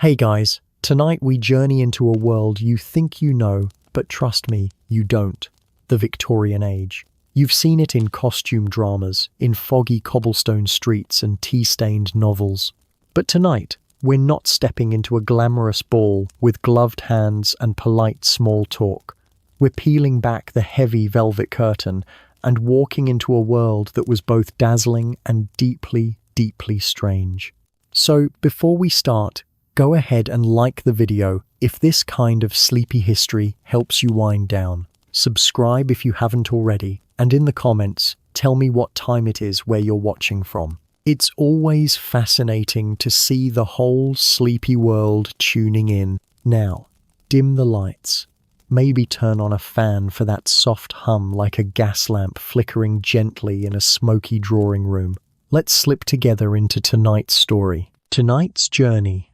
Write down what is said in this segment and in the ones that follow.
Hey guys, tonight we journey into a world you think you know, but trust me, you don't. The Victorian Age. You've seen it in costume dramas, in foggy cobblestone streets and tea-stained novels. But tonight, we're not stepping into a glamorous ball with gloved hands and polite small talk. We're peeling back the heavy velvet curtain and walking into a world that was both dazzling and deeply, deeply strange. So, before we start, go ahead and like the video if this kind of sleepy history helps you wind down. Subscribe if you haven't already, and in the comments, tell me what time it is where you're watching from. It's always fascinating to see the whole sleepy world tuning in. Now, dim the lights. Maybe turn on a fan for that soft hum like a gas lamp flickering gently in a smoky drawing room. Let's slip together into tonight's story. Tonight's journey.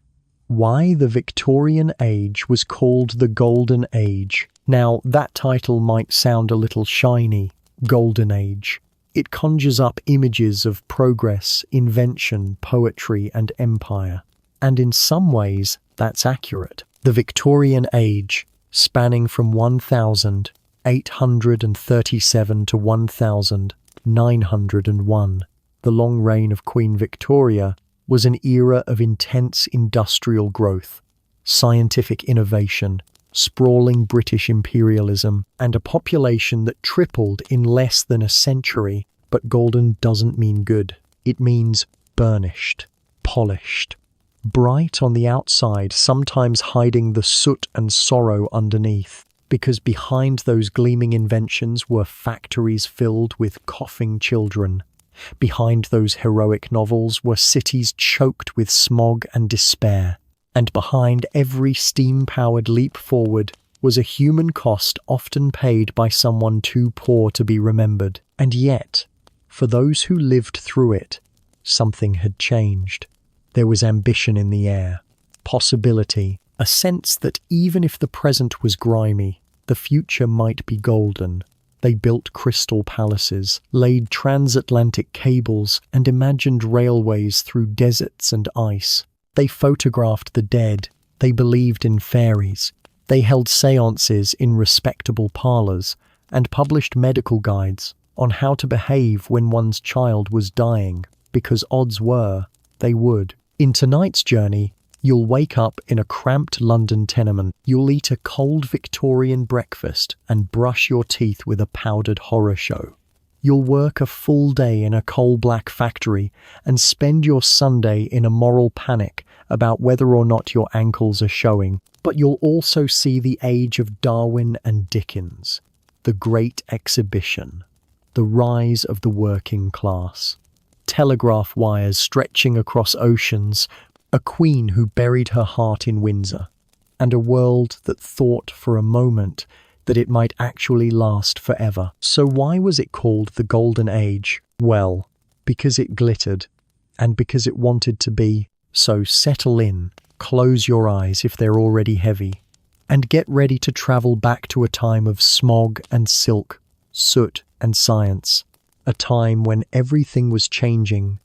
Why the Victorian Age was called the Golden Age. Now, that title might sound a little shiny, Golden Age. It conjures up images of progress, invention, poetry, and empire. And in some ways, that's accurate. The Victorian Age, spanning from 1837 to 1901, the long reign of Queen Victoria, was an era of intense industrial growth, scientific innovation, sprawling British imperialism, and a population that tripled in less than a century. But golden doesn't mean good. It means burnished, polished, bright on the outside, sometimes hiding the soot and sorrow underneath, because behind those gleaming inventions were factories filled with coughing children. Behind those heroic novels were cities choked with smog and despair. And behind every steam-powered leap forward was a human cost often paid by someone too poor to be remembered. And yet, for those who lived through it, something had changed. There was ambition in the air, possibility, a sense that even if the present was grimy, the future might be golden. They built crystal palaces, laid transatlantic cables, and imagined railways through deserts and ice. They photographed the dead. They believed in fairies. They held seances in respectable parlors and published medical guides on how to behave when one's child was dying, because odds were they would. In tonight's journey, you'll wake up in a cramped London tenement. You'll eat a cold Victorian breakfast and brush your teeth with a powdered horror show. You'll work a full day in a coal-black factory and spend your Sunday in a moral panic about whether or not your ankles are showing. But you'll also see the age of Darwin and Dickens, the Great Exhibition, the rise of the working class, telegraph wires stretching across oceans, a queen who buried her heart in Windsor, and a world that thought for a moment that it might actually last forever. So why was it called the Golden Age? Well, because it glittered, and because it wanted to be. So settle in, close your eyes if they're already heavy, and get ready to travel back to a time of smog and silk, soot and science, a time when everything was changing,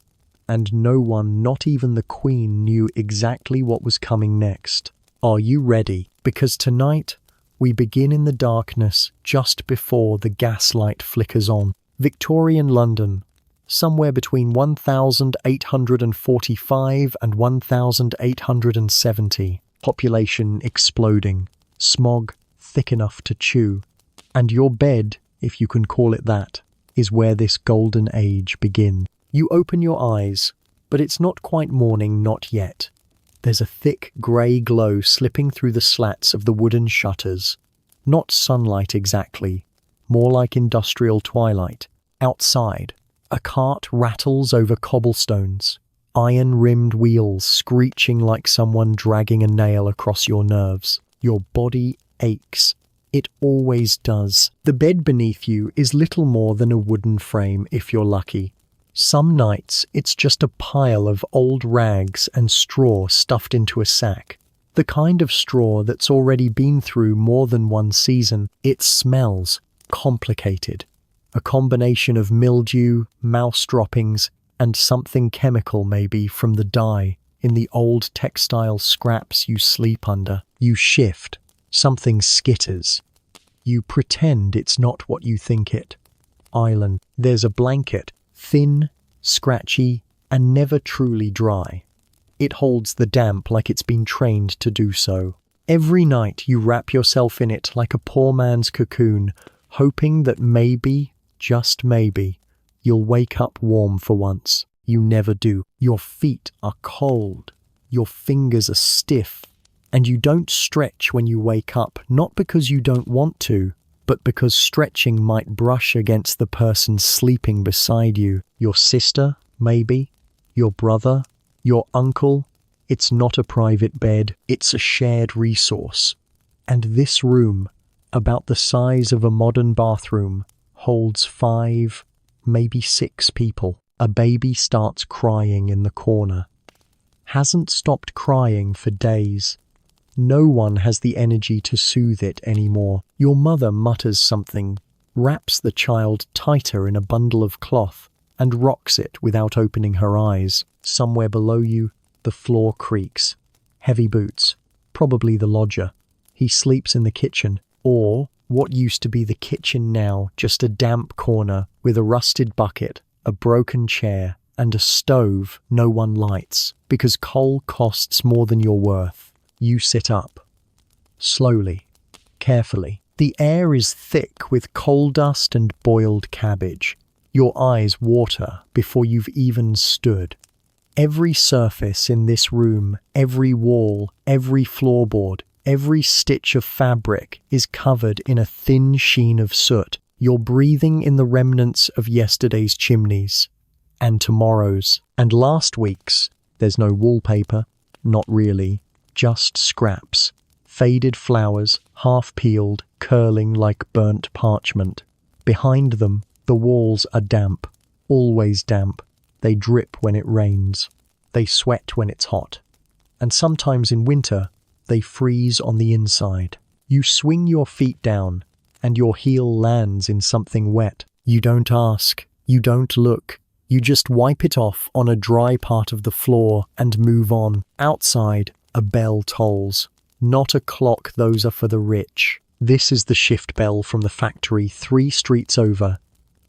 and no one, not even the Queen, knew exactly what was coming next. Are you ready? Because tonight, we begin in the darkness just before the gaslight flickers on. Victorian London, somewhere between 1845 and 1870. Population exploding, smog thick enough to chew. And your bed, if you can call it that, is where this golden age begins. You open your eyes, but it's not quite morning, not yet. There's a thick grey glow slipping through the slats of the wooden shutters. Not sunlight exactly, more like industrial twilight. Outside, a cart rattles over cobblestones, iron-rimmed wheels screeching like someone dragging a nail across your nerves. Your body aches. It always does. The bed beneath you is little more than a wooden frame if you're lucky. Some nights, it's just a pile of old rags and straw stuffed into a sack. The kind of straw that's already been through more than one season. It smells complicated. A combination of mildew, mouse droppings, and something chemical maybe from the dye. in the old textile scraps you sleep under. You shift. Something skitters. You pretend it's not what you think it. Island. There's a blanket, thin, scratchy, and never truly dry. It holds the damp like it's been trained to do so. Every night you wrap yourself in it like a poor man's cocoon, hoping that maybe, just maybe, you'll wake up warm for once. You never do. Your feet are cold. Your fingers are stiff. And you don't stretch when you wake up, not because you don't want to, but because stretching might brush against the person sleeping beside you. Your sister, maybe? Your brother? Your uncle? It's not a private bed, it's a shared resource. And this room, about the size of a modern bathroom, holds 5, maybe 6 people. A baby starts crying in the corner. Hasn't stopped crying for days. No one has the energy to soothe it anymore. Your mother mutters something, wraps the child tighter in a bundle of cloth, and rocks it without opening her eyes. Somewhere below you, the floor creaks. Heavy boots. Probably the lodger. He sleeps in the kitchen, or what used to be the kitchen now, just a damp corner with a rusted bucket, a broken chair, and a stove no one lights, because coal costs more than you're worth. You sit up. Slowly. Carefully. The air is thick with coal dust and boiled cabbage. Your eyes water before you've even stood. Every surface in this room, every wall, every floorboard, every stitch of fabric is covered in a thin sheen of soot. You're breathing in the remnants of yesterday's chimneys, and tomorrow's, and last week's. There's no wallpaper, not really, just scraps. Faded flowers, half peeled, curling like burnt parchment. Behind them, the walls are damp, always damp. They drip when it rains. They sweat when it's hot. And sometimes in winter, they freeze on the inside. You swing your feet down, and your heel lands in something wet. You don't ask. You don't look. You just wipe it off on a dry part of the floor and move on. Outside, a bell tolls. Not a clock, those are for the rich. This is the shift bell from the factory 3 streets over.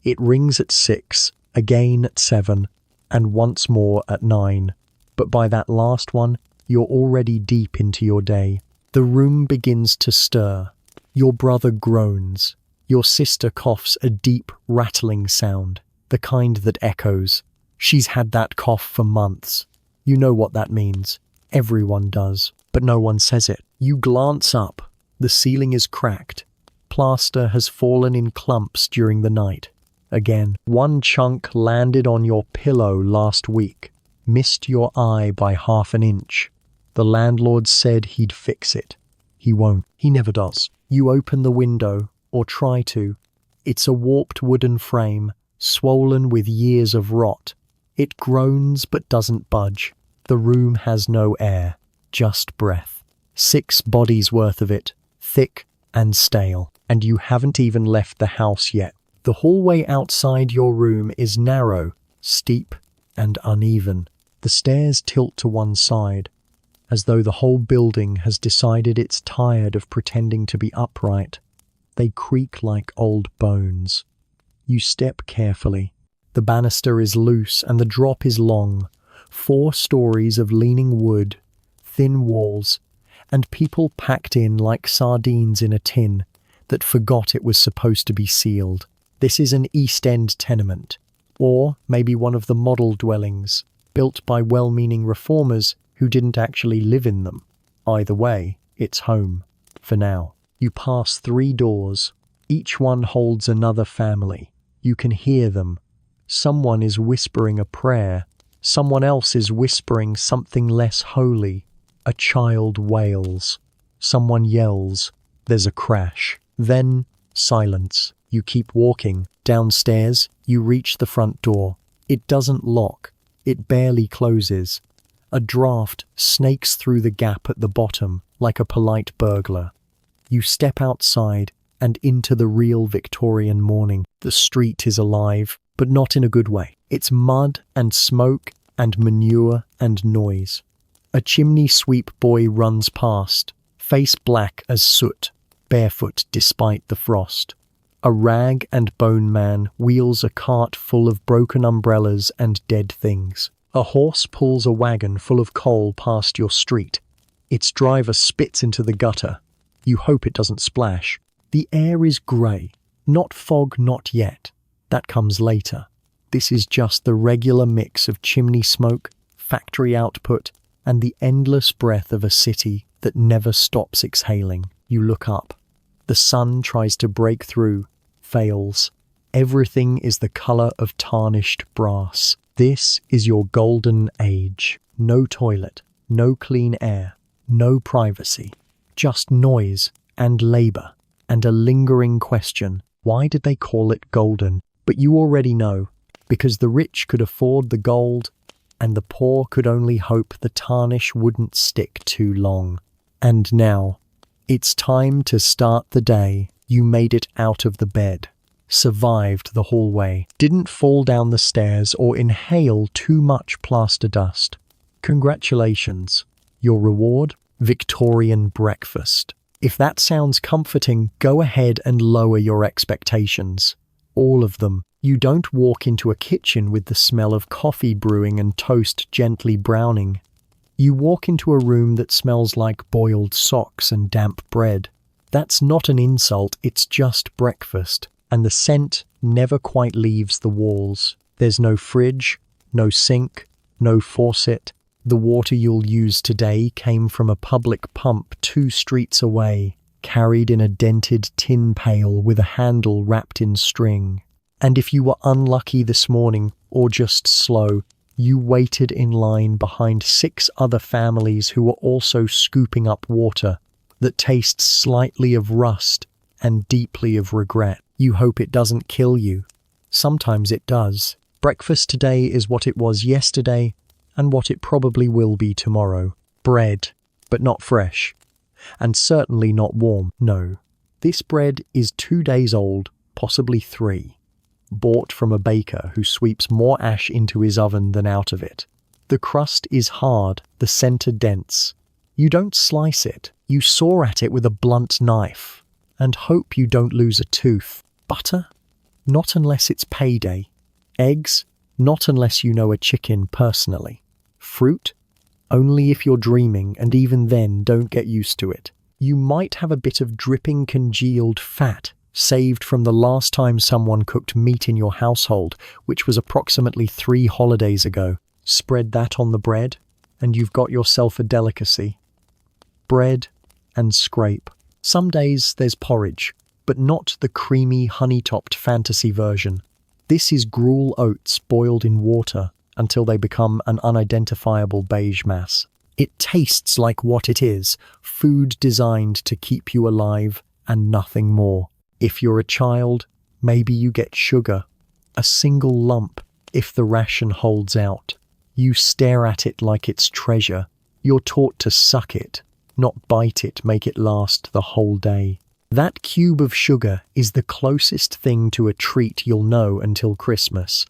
It rings at 6, again at 7, and once more at 9. But by that last one, you're already deep into your day. The room begins to stir. Your brother groans. Your sister coughs a deep, rattling sound, the kind that echoes. She's had that cough for months. You know what that means. Everyone does, but no one says it. You glance up. The ceiling is cracked. Plaster has fallen in clumps during the night. Again, one chunk landed on your pillow last week, missed your eye by half an inch. The landlord said he'd fix it. He won't. He never does. You open the window, or try to. It's a warped wooden frame, swollen with years of rot. It groans but doesn't budge. The room has no air, just breath. 6 bodies worth of it, thick and stale. And you haven't even left the house yet. The hallway outside your room is narrow, steep, and uneven. The stairs tilt to one side, as though the whole building has decided it's tired of pretending to be upright. They creak like old bones. You step carefully. The banister is loose and the drop is long. 4 stories of leaning wood, thin walls, and people packed in like sardines in a tin that forgot it was supposed to be sealed. This is an East End tenement, or maybe one of the model dwellings, built by well-meaning reformers who didn't actually live in them. Either way, it's home, for now. You pass 3 doors. Each one holds another family. You can hear them. Someone is whispering a prayer. Someone else is whispering something less holy. A child wails. Someone yells. There's a crash. Then, silence. You keep walking. Downstairs, you reach the front door. It doesn't lock. It barely closes. A draft snakes through the gap at the bottom like a polite burglar. You step outside and into the real Victorian morning. The street is alive, but not in a good way. It's mud and smoke and manure and noise. A chimney sweep boy runs past, face black as soot, barefoot despite the frost. A rag and bone man wheels a cart full of broken umbrellas and dead things. A horse pulls a wagon full of coal past your street. Its driver spits into the gutter. You hope it doesn't splash. The air is grey. Not fog, not yet. That comes later. This is just the regular mix of chimney smoke, factory output, and the endless breath of a city that never stops exhaling. You look up. The sun tries to break through, fails. Everything is the colour of tarnished brass. This is your golden age. No toilet, no clean air, no privacy. Just noise and labour and a lingering question. Why did they call it golden? But you already know. Because the rich could afford the gold and the poor could only hope the tarnish wouldn't stick too long. And now, it's time to start the day. You made it out of the bed, survived the hallway, didn't fall down the stairs or inhale too much plaster dust. Congratulations. Your reward? Victorian breakfast. If that sounds comforting, go ahead and lower your expectations. All of them. You don't walk into a kitchen with the smell of coffee brewing and toast gently browning. You walk into a room that smells like boiled socks and damp bread. That's not an insult, it's just breakfast. And the scent never quite leaves the walls. There's no fridge, no sink, no faucet. The water you'll use today came from a public pump 2 streets away, carried in a dented tin pail with a handle wrapped in string. And if you were unlucky this morning, or just slow, you waited in line behind 6 other families who were also scooping up water that tastes slightly of rust and deeply of regret. You hope it doesn't kill you. Sometimes it does. Breakfast today is what it was yesterday and what it probably will be tomorrow. Bread, but not fresh. And certainly not warm, no. This bread is 2 days old, possibly 3. Bought from a baker who sweeps more ash into his oven than out of it. The crust is hard, the centre dense. You don't slice it, you saw at it with a blunt knife, and hope you don't lose a tooth. Butter? Not unless it's payday. Eggs? Not unless you know a chicken personally. Fruit? Only if you're dreaming, and even then, don't get used to it. You might have a bit of dripping congealed fat, saved from the last time someone cooked meat in your household, which was approximately 3 holidays ago. Spread that on the bread, and you've got yourself a delicacy. Bread and scrape. Some days there's porridge, but not the creamy, honey-topped fantasy version. This is gruel oats boiled in water until they become an unidentifiable beige mass. It tastes like what it is, food designed to keep you alive and nothing more. If you're a child, maybe you get sugar, a single lump, if the ration holds out. You stare at it like it's treasure. You're taught to suck it, not bite it, make it last the whole day. That cube of sugar is the closest thing to a treat you'll know until Christmas.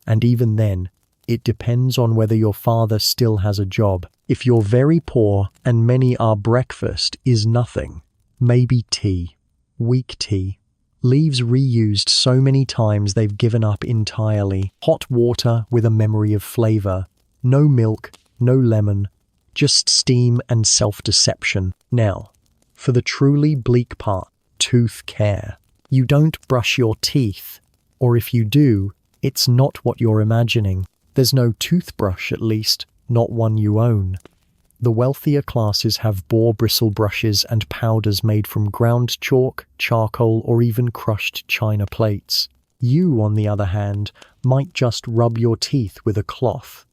And even then, it depends on whether your father still has a job. If you're very poor and many are breakfast is nothing, maybe tea. Weak tea. Leaves reused so many times they've given up entirely. Hot water with a memory of flavour. No milk, no lemon, just steam and self-deception. Now, for the truly bleak part, tooth care. You don't brush your teeth, or if you do, it's not what you're imagining. There's no toothbrush, at least, not one you own. The wealthier classes have boar bristle brushes and powders made from ground chalk, charcoal, or even crushed china plates. You, on the other hand, might just rub your teeth with a cloth,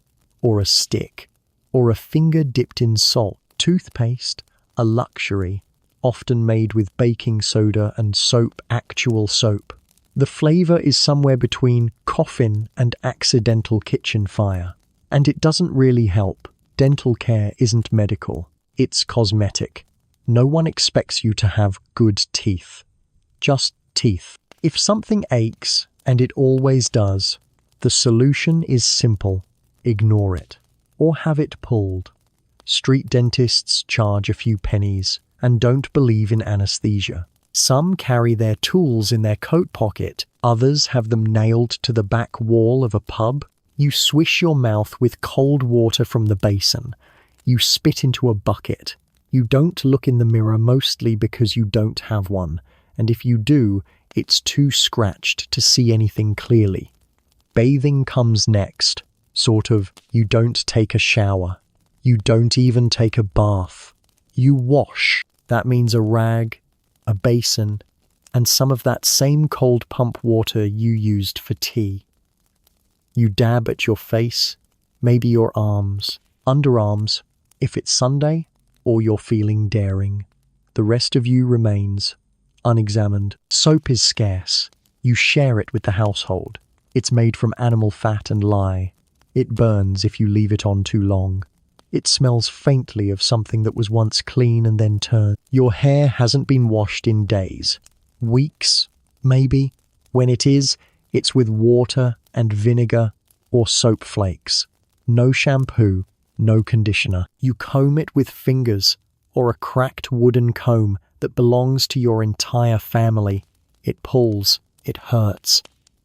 or a stick, or a finger dipped in salt. Toothpaste, a luxury, often made with baking soda and soap, actual soap. The flavour is somewhere between coffin and accidental kitchen fire. And it doesn't really help. Dental care isn't medical, it's cosmetic. No one expects you to have good teeth. Just teeth. If something aches, and it always does, the solution is simple. Ignore it. Or have it pulled. Street dentists charge a few pennies and don't believe in anesthesia. Some carry their tools in their coat pocket, others have them nailed to the back wall of a pub. You swish your mouth with cold water from the basin. You spit into a bucket. You don't look in the mirror mostly because you don't have one, and if you do, it's too scratched to see anything clearly. Bathing comes next. Sort of, you don't take a shower. You don't even take a bath. You wash. That means a rag, a basin, and some of that same cold pump water you used for tea. You dab at your face, maybe your arms, underarms, if it's Sunday, or you're feeling daring. The rest of you remains unexamined. Soap is scarce. You share it with the household. It's made from animal fat and lye. It burns if you leave it on too long. It smells faintly of something that was once clean and then turned. Your hair hasn't been washed in days. Weeks, maybe. When it is, it's with water and vinegar or soap flakes. No shampoo, no conditioner. You comb it with fingers or a cracked wooden comb that belongs to your entire family. It pulls, it hurts.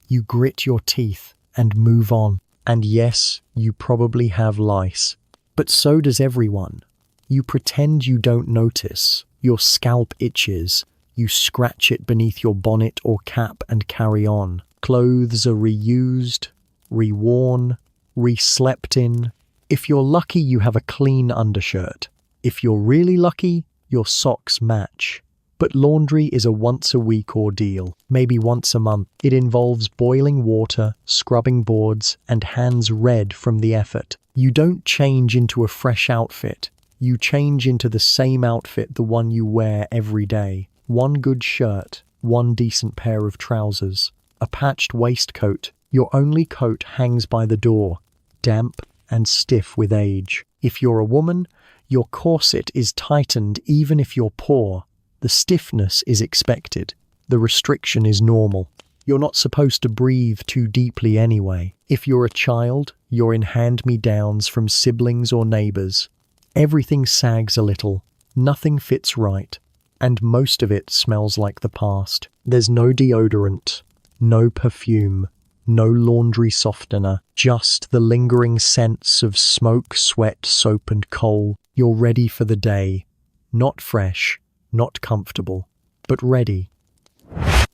You grit your teeth and move on. And yes, you probably have lice. But so does everyone. You pretend you don't notice. Your scalp itches. You scratch it beneath your bonnet or cap and carry on. Clothes are reused, reworn, reslept in. If you're lucky, you have a clean undershirt. If you're really lucky, your socks match. But laundry is a once-a-week ordeal, maybe once a month. It involves boiling water, scrubbing boards, and hands red from the effort. You don't change into a fresh outfit. You change into the same outfit, the one you wear every day. One good shirt, one decent pair of trousers, a patched waistcoat. Your only coat hangs by the door, damp and stiff with age. If you're a woman, your corset is tightened even if you're poor. The stiffness is expected. The restriction is normal. You're not supposed to breathe too deeply anyway. If you're a child, you're in hand-me-downs from siblings or neighbors. Everything sags a little, nothing fits right, and most of it smells like the past. There's no deodorant, no perfume, no laundry softener, just the lingering scents of smoke, sweat, soap, and coal. You're ready for the day. Not fresh, not comfortable, but ready.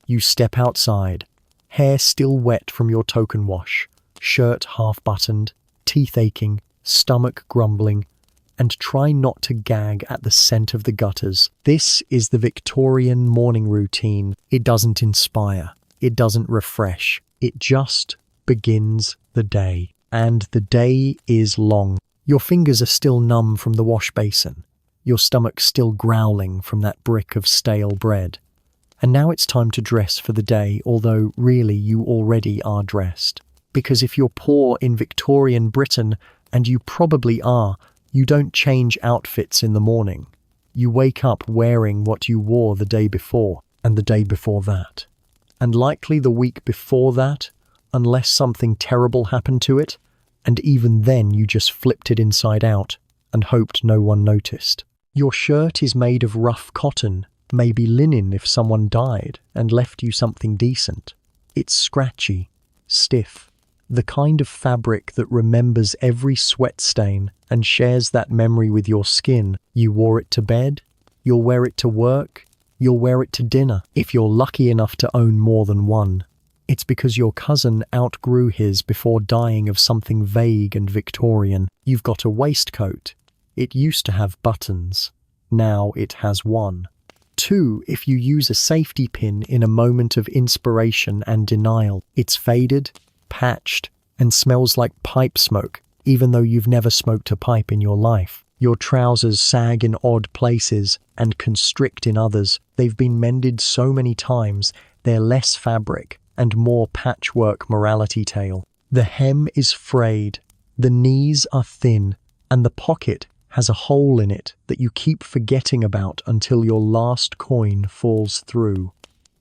You step outside, hair still wet from your token wash, shirt half-buttoned, teeth aching, stomach grumbling, and try not to gag at the scent of the gutters. This is the Victorian morning routine. It doesn't inspire. It doesn't refresh. It just begins the day. And the day is long. Your fingers are still numb from the wash basin. Your stomach's still growling from that brick of stale bread. And now it's time to dress for the day, although really you already are dressed. Because if you're poor in Victorian Britain, and you probably are, you don't change outfits in the morning. You wake up wearing what you wore the day before, and the day before that. And likely the week before that, unless something terrible happened to it, and even then you just flipped it inside out and hoped no one noticed. Your shirt is made of rough cotton, maybe linen if someone died and left you something decent. It's scratchy, stiff, the kind of fabric that remembers every sweat stain and shares that memory with your skin. You wore it to bed, you'll wear it to work, you'll wear it to dinner. If you're lucky enough to own more than one, it's because your cousin outgrew his before dying of something vague and Victorian. You've got a waistcoat. It used to have buttons. Now it has one. 2, if you use a safety pin in a moment of inspiration and denial. It's faded, patched, and smells like pipe smoke, even though you've never smoked a pipe in your life. Your trousers sag in odd places and constrict in others. They've been mended so many times, they're less fabric and more patchwork morality tale. The hem is frayed, the knees are thin, and the pocket has a hole in it that you keep forgetting about until your last coin falls through.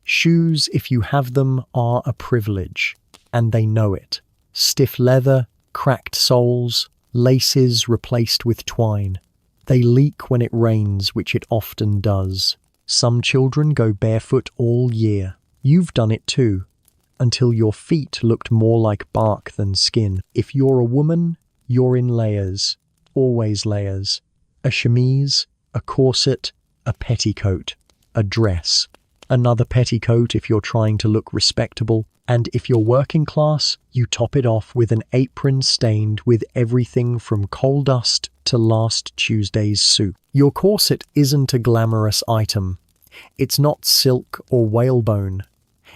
Shoes, if you have them, are a privilege, and they know it. Stiff leather, cracked soles, laces replaced with twine. They leak when it rains, which it often does. Some children go barefoot all year. You've done it too, until your feet looked more like bark than skin. If you're a woman, you're in layers, always layers. A chemise, a corset, a petticoat, a dress, another petticoat if you're trying to look respectable, and if you're working class, you top it off with an apron stained with everything from coal dust to last Tuesday's soup. Your corset isn't a glamorous item. It's not silk or whalebone.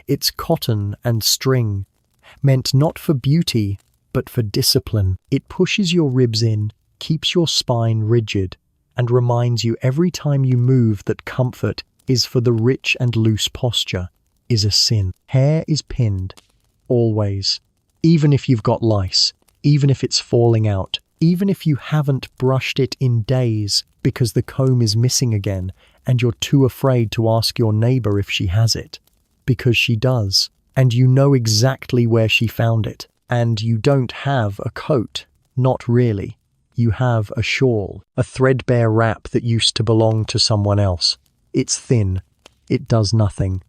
It's cotton and string, meant not for beauty, but for discipline. It pushes your ribs in, keeps your spine rigid, and reminds you every time you move that comfort is for the rich and loose posture is a sin. Hair is pinned, always. Even if you've got lice, even if it's falling out, even if you haven't brushed it in days because the comb is missing again and you're too afraid to ask your neighbor if she has it. Because she does, and you know exactly where she found it. And you don't have a coat, not really. You have a shawl, a threadbare wrap that used to belong to someone else. It's thin, it does nothing,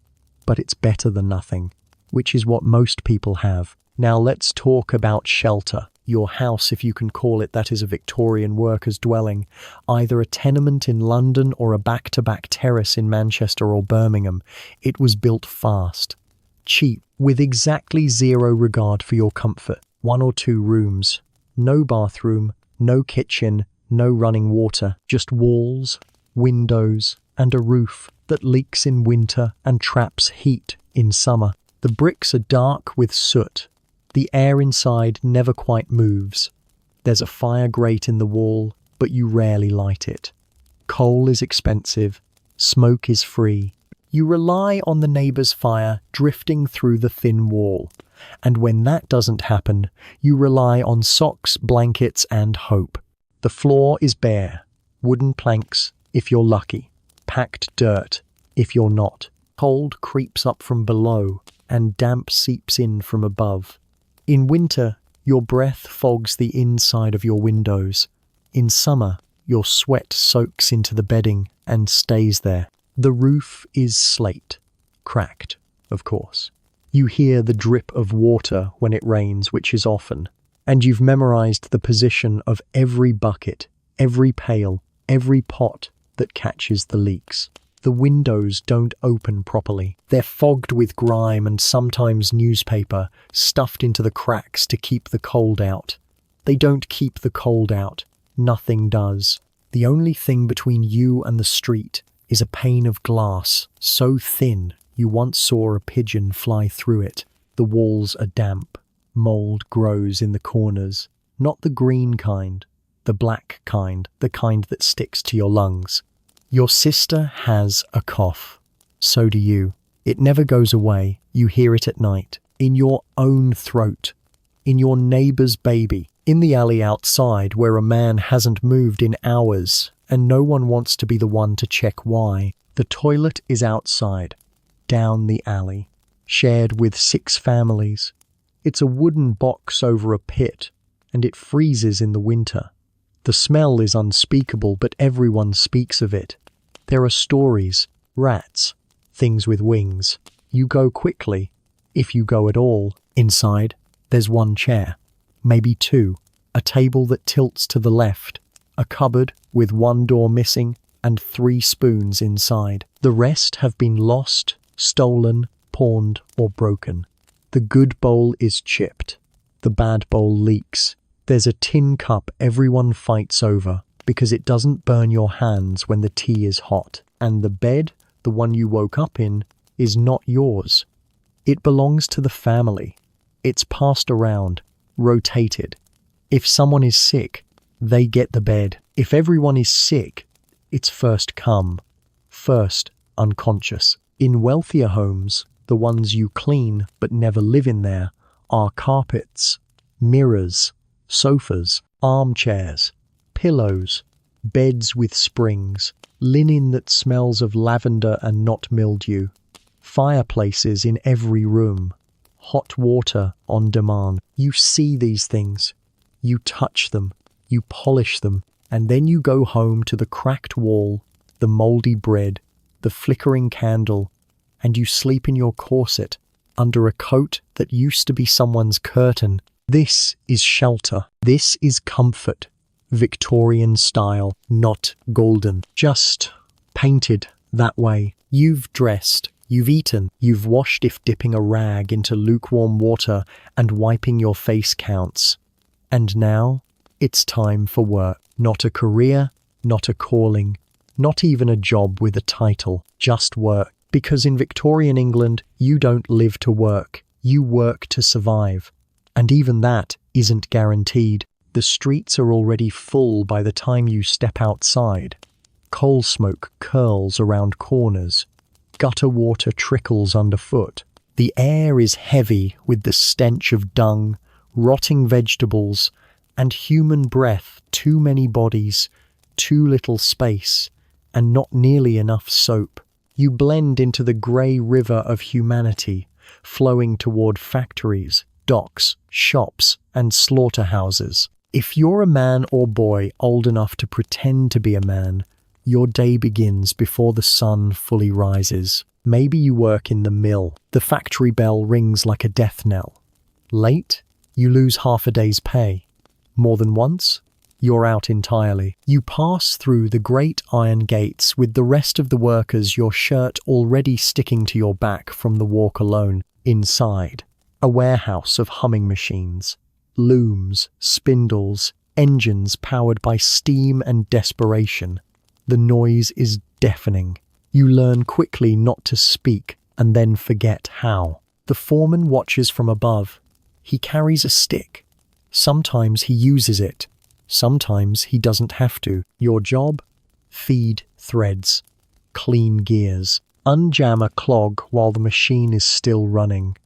but it's better than nothing, which is what most people have. Now let's talk about shelter. Your house, if you can call it that, is a Victorian worker's dwelling, either a tenement in London or a back-to-back terrace in Manchester or Birmingham. It was built fast, cheap, with exactly zero regard for your comfort. 1 or 2 rooms, no bathroom, no kitchen, no running water, just walls, windows, and a roof that leaks in winter and traps heat in summer. The bricks are dark with soot. The air inside never quite moves. There's a fire grate in the wall, but you rarely light it. Coal is expensive. Smoke is free. You rely on the neighbor's fire drifting through the thin wall. And when that doesn't happen, you rely on socks, blankets, and hope. The floor is bare. Wooden planks, if you're lucky. Packed dirt, if you're not. Cold creeps up from below, and damp seeps in from above. In winter, your breath fogs the inside of your windows. In summer, your sweat soaks into the bedding and stays there. The roof is slate. Cracked, of course. You hear the drip of water when it rains, which is often, and you've memorized the position of every bucket, every pail, every pot that catches the leaks. The windows don't open properly. They're fogged with grime and sometimes newspaper stuffed into the cracks to keep the cold out. They don't keep the cold out. Nothing does. The only thing between you and the street is a pane of glass so thin you once saw a pigeon fly through it. The walls are damp. Mold grows in the corners. Not the green kind, the black kind, the kind that sticks to your lungs. Your sister has a cough. So do you. It never goes away. You hear it at night, in your own throat, in your neighbor's baby, in the alley outside where a man hasn't moved in hours and no one wants to be the one to check why. The toilet is outside, down the alley, shared with 6 families. It's a wooden box over a pit, and it freezes in the winter. The smell is unspeakable, but everyone speaks of it. There are stories, rats, things with wings. You go quickly, if you go at all. Inside, there's 1 chair, maybe 2, a table that tilts to the left, a cupboard with 1 door missing, and 3 spoons inside. The rest have been lost, stolen, pawned, or broken. The good bowl is chipped. The bad bowl leaks. There's a tin cup everyone fights over because it doesn't burn your hands when the tea is hot. And the bed, the one you woke up in, is not yours. It belongs to the family. It's passed around, rotated. If someone is sick, they get the bed. If everyone is sick, it's first come, first unconscious. In wealthier homes, the ones you clean but never live in there, are carpets, mirrors, sofas, armchairs, pillows, beds with springs, linen that smells of lavender and not mildew, fireplaces in every room, hot water on demand. You see these things, you touch them, you polish them, And then you go home to the cracked wall, the moldy bread, the flickering candle, and you sleep in your corset under a coat that used to be someone's curtain. This is shelter. This is comfort. Victorian style, not golden, just painted that way. You've dressed, you've eaten, you've washed if dipping a rag into lukewarm water and wiping your face counts. And now, it's time for work. Not a career, not a calling, not even a job with a title, just work. Because in Victorian England, you don't live to work, you work to survive. And even that isn't guaranteed. The streets are already full by the time you step outside. Coal smoke curls around corners. Gutter water trickles underfoot. The air is heavy with the stench of dung, rotting vegetables, and human breath. Too many bodies, too little space, and not nearly enough soap. You blend into the grey river of humanity, flowing toward factories, docks, shops, and slaughterhouses. If you're a man or boy old enough to pretend to be a man, your day begins before the sun fully rises. Maybe you work in the mill. The factory bell rings like a death knell. Late, you lose half a day's pay. More than once, you're out entirely. You pass through the great iron gates with the rest of the workers, your shirt already sticking to your back from the walk alone. Inside, a warehouse of humming machines, looms, spindles, engines powered by steam and desperation. The noise is deafening. You learn quickly not to speak and then forget how. The foreman watches from above. He carries a stick. Sometimes he uses it. Sometimes he doesn't have to. Your job? Feed threads. Clean gears. Unjam a clog while the machine is still running.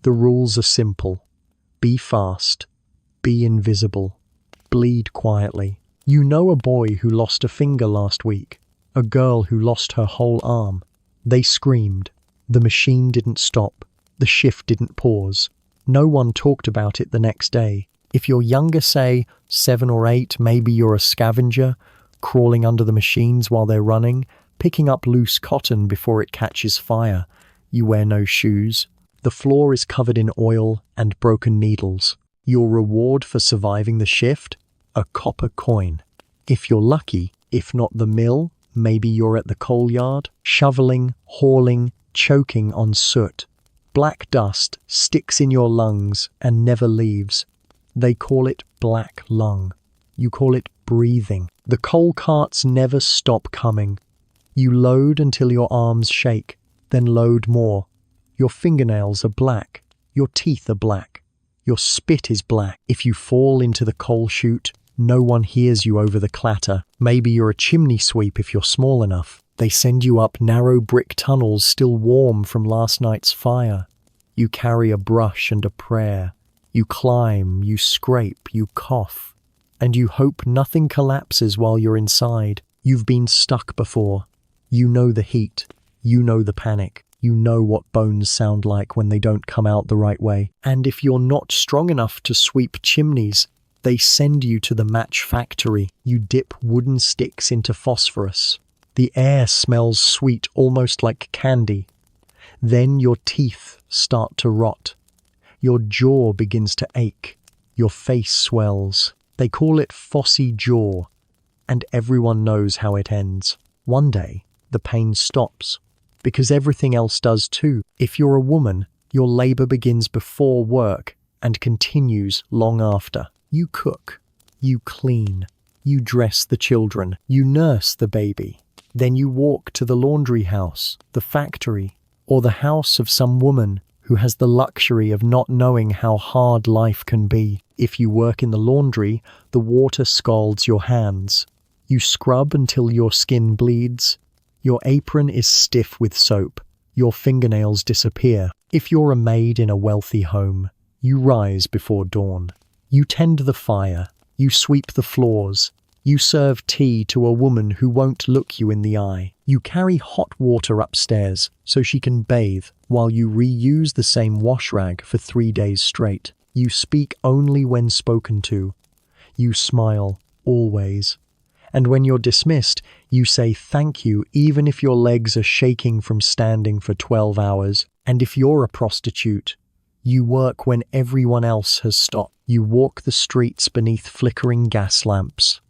The rules are simple. Be fast. Be invisible. Bleed quietly. You know a boy who lost a finger last week. A girl who lost her whole arm. They screamed. The machine didn't stop. The shift didn't pause. No one talked about it the next day. If you're younger, say 7 or 8, maybe you're a scavenger, crawling under the machines while they're running, picking up loose cotton before it catches fire. You wear no shoes. The floor is covered in oil and broken needles. Your reward for surviving the shift? A copper coin. If you're lucky, if not the mill, maybe you're at the coal yard, shoveling, hauling, choking on soot. Black dust sticks in your lungs and never leaves. They call it black lung. You call it breathing. The coal carts never stop coming. You load until your arms shake, then load more. Your fingernails are black. Your teeth are black. Your spit is black. If you fall into the coal chute, no one hears you over the clatter. Maybe you're a chimney sweep if you're small enough. They send you up narrow brick tunnels still warm from last night's fire. You carry a brush and a prayer. You climb, you scrape, you cough, and you hope nothing collapses while you're inside. You've been stuck before. You know the heat. You know the panic. You know what bones sound like when they don't come out the right way. And if you're not strong enough to sweep chimneys, they send you to the match factory. You dip wooden sticks into phosphorus. The air smells sweet, almost like candy. Then your teeth start to rot. Your jaw begins to ache. Your face swells. They call it phossy jaw, and everyone knows how it ends. One day, the pain stops, because everything else does too. If you're a woman, your labor begins before work and continues long after. You cook, you clean, you dress the children, you nurse the baby. Then you walk to the laundry house, the factory, or the house of some woman who has the luxury of not knowing how hard life can be. If you work in the laundry, the water scalds your hands. You scrub until your skin bleeds. Your apron is stiff with soap. Your fingernails disappear. If you're a maid in a wealthy home, you rise before dawn. You tend the fire. You sweep the floors. You serve tea to a woman who won't look you in the eye. You carry hot water upstairs so she can bathe while you reuse the same wash rag for 3 days straight. You speak only when spoken to. You smile, always. And when you're dismissed, you say thank you even if your legs are shaking from standing for 12 hours. And if you're a prostitute, you work when everyone else has stopped. You walk the streets beneath flickering gas lamps.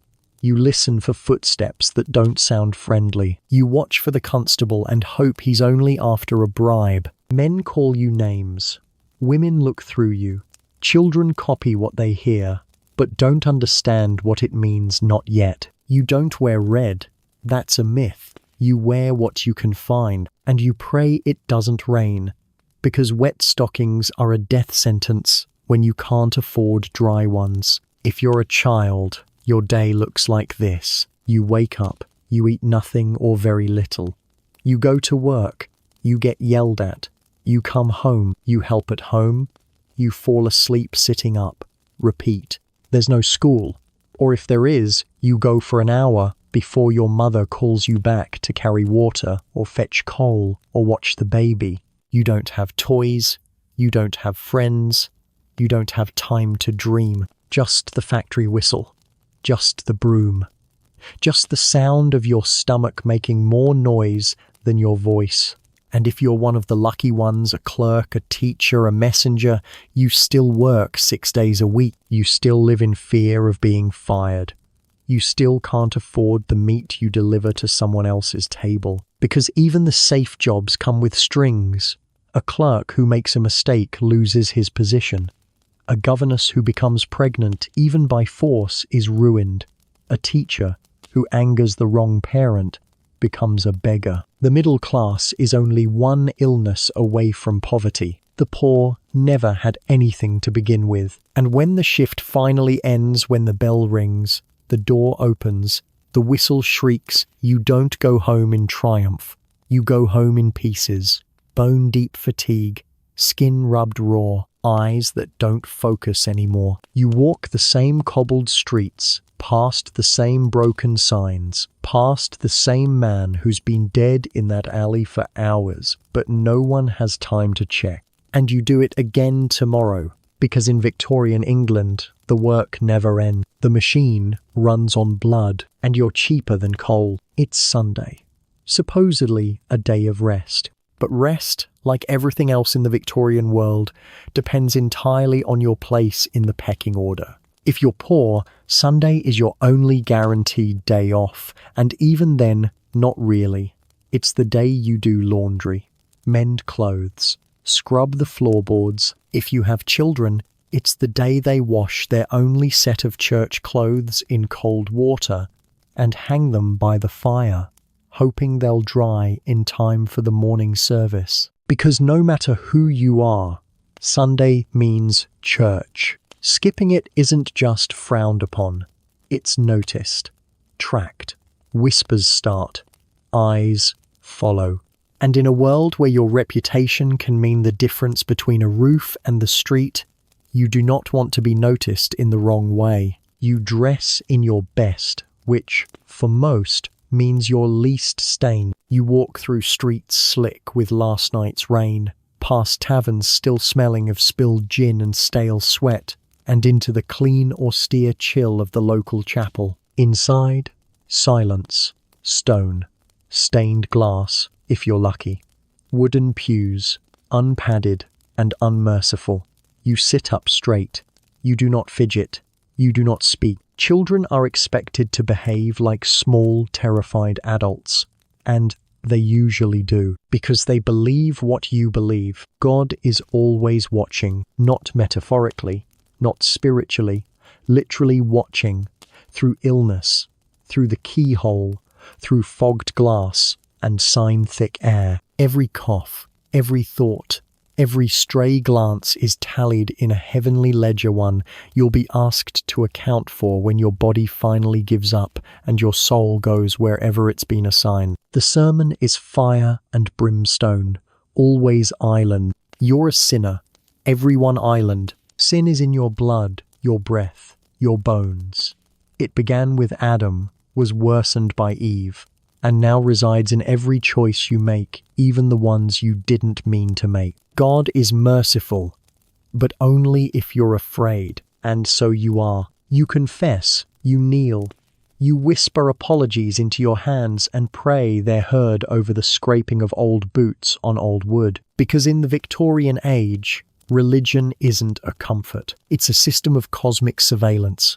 You listen for footsteps that don't sound friendly. You watch for the constable and hope he's only after a bribe. Men call you names. Women look through you. Children copy what they hear, but don't understand what it means not yet. You don't wear red. That's a myth. You wear what you can find, and you pray it doesn't rain, because wet stockings are a death sentence when you can't afford dry ones. If you're a child, your day looks like this. You wake up, you eat nothing or very little. You go to work, you get yelled at. You come home, you help at home. You fall asleep sitting up. Repeat. There's no school. Or if there is, you go for an hour before your mother calls you back to carry water or fetch coal or watch the baby. You don't have toys. You don't have friends. You don't have time to dream. Just the factory whistle. Just the broom. Just the sound of your stomach making more noise than your voice. And if you're one of the lucky ones, a clerk, a teacher, a messenger, you still work 6 days a week. You still live in fear of being fired. You still can't afford the meat you deliver to someone else's table. Because even the safe jobs come with strings. A clerk who makes a mistake loses his position. A governess who becomes pregnant, even by force, is ruined. A teacher who angers the wrong parent becomes a beggar. The middle class is only one illness away from poverty. The poor never had anything to begin with. And when the shift finally ends, when the bell rings, the door opens, the whistle shrieks, you don't go home in triumph. You go home in pieces. Bone-deep fatigue, skin rubbed raw, eyes that don't focus anymore. You walk the same cobbled streets, past the same broken signs, past the same man who's been dead in that alley for hours, but no one has time to check. And you do it again tomorrow, because in Victorian England, the work never ends. The machine runs on blood, and you're cheaper than coal. It's Sunday, supposedly a day of rest. But rest, like everything else in the Victorian world, depends entirely on your place in the pecking order. If you're poor, Sunday is your only guaranteed day off, and even then, not really. It's the day you do laundry, mend clothes, scrub the floorboards. If you have children, it's the day they wash their only set of church clothes in cold water and hang them by the fire, hoping they'll dry in time for the morning service. Because no matter who you are, Sunday means church. Skipping it isn't just frowned upon, it's noticed, tracked. Whispers start, eyes follow. And in a world where your reputation can mean the difference between a roof and the street, you do not want to be noticed in the wrong way. You dress in your best, which, for most, means your least stained. You walk through streets slick with last night's rain, past taverns still smelling of spilled gin and stale sweat, and into the clean, austere chill of the local chapel. Inside, silence, stone, stained glass, if you're lucky. Wooden pews, unpadded and unmerciful. You sit up straight. You do not fidget. You do not speak. Children are expected to behave like small, terrified adults, and they usually do, because they believe what you believe. God is always watching, not metaphorically, not spiritually, literally watching, through illness, through the keyhole, through fogged glass and sign-thick air. Every cough, every thought, every stray glance is tallied in a heavenly ledger, one you'll be asked to account for when your body finally gives up and your soul goes wherever it's been assigned. The sermon is fire and brimstone, always island. You're a sinner, everyone island. Sin is in your blood, your breath, your bones. It began with Adam, was worsened by Eve, and now resides in every choice you make, even the ones you didn't mean to make. God is merciful, but only if you're afraid, and so you are. You confess, you kneel, You whisper apologies into your hands and pray they're heard over the scraping of old boots on old wood. Because in the Victorian age, religion isn't a comfort. It's a system of cosmic surveillance,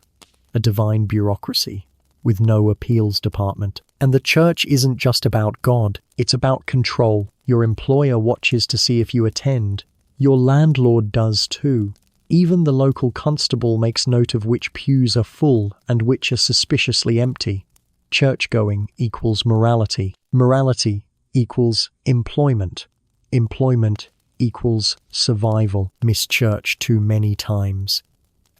a divine bureaucracy with no appeals department. And the church isn't just about God, it's about control. Your employer watches to see if you attend. Your landlord does too. Even the local constable makes note of which pews are full and which are suspiciously empty. Church-going equals morality. Morality equals employment. Employment equals survival. Miss church too many times,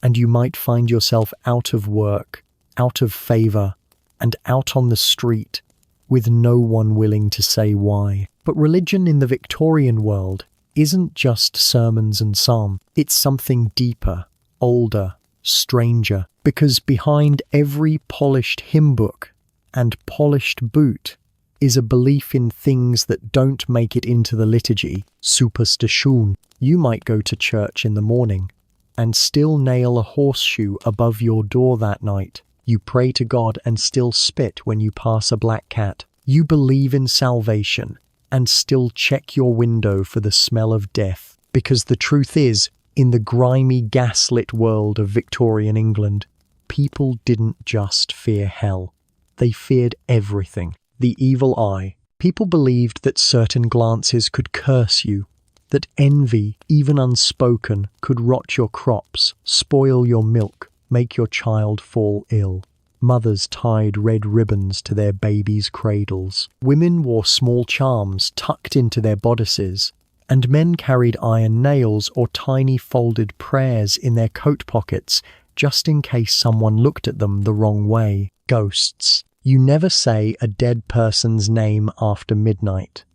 and you might find yourself out of work, out of favor, and out on the street, with no one willing to say why. But religion in the Victorian world isn't just sermons and psalm. It's something deeper, older, stranger, because behind every polished hymn book and polished boot is a belief in things that don't make it into the liturgy. Superstition. You might go to church in the morning and still nail a horseshoe above your door that night. You pray to God and still spit when you pass a black cat. You believe in salvation and still check your window for the smell of death. Because the truth is, in the grimy, gaslit world of Victorian England, people didn't just fear hell. They feared everything. The evil eye. People believed that certain glances could curse you, that envy, even unspoken, could rot your crops, spoil your milk, make your child fall ill. Mothers tied red ribbons to their babies' cradles. Women wore small charms tucked into their bodices, and men carried iron nails or tiny folded prayers in their coat pockets just in case someone looked at them the wrong way. Ghosts. You never say a dead person's name after midnight.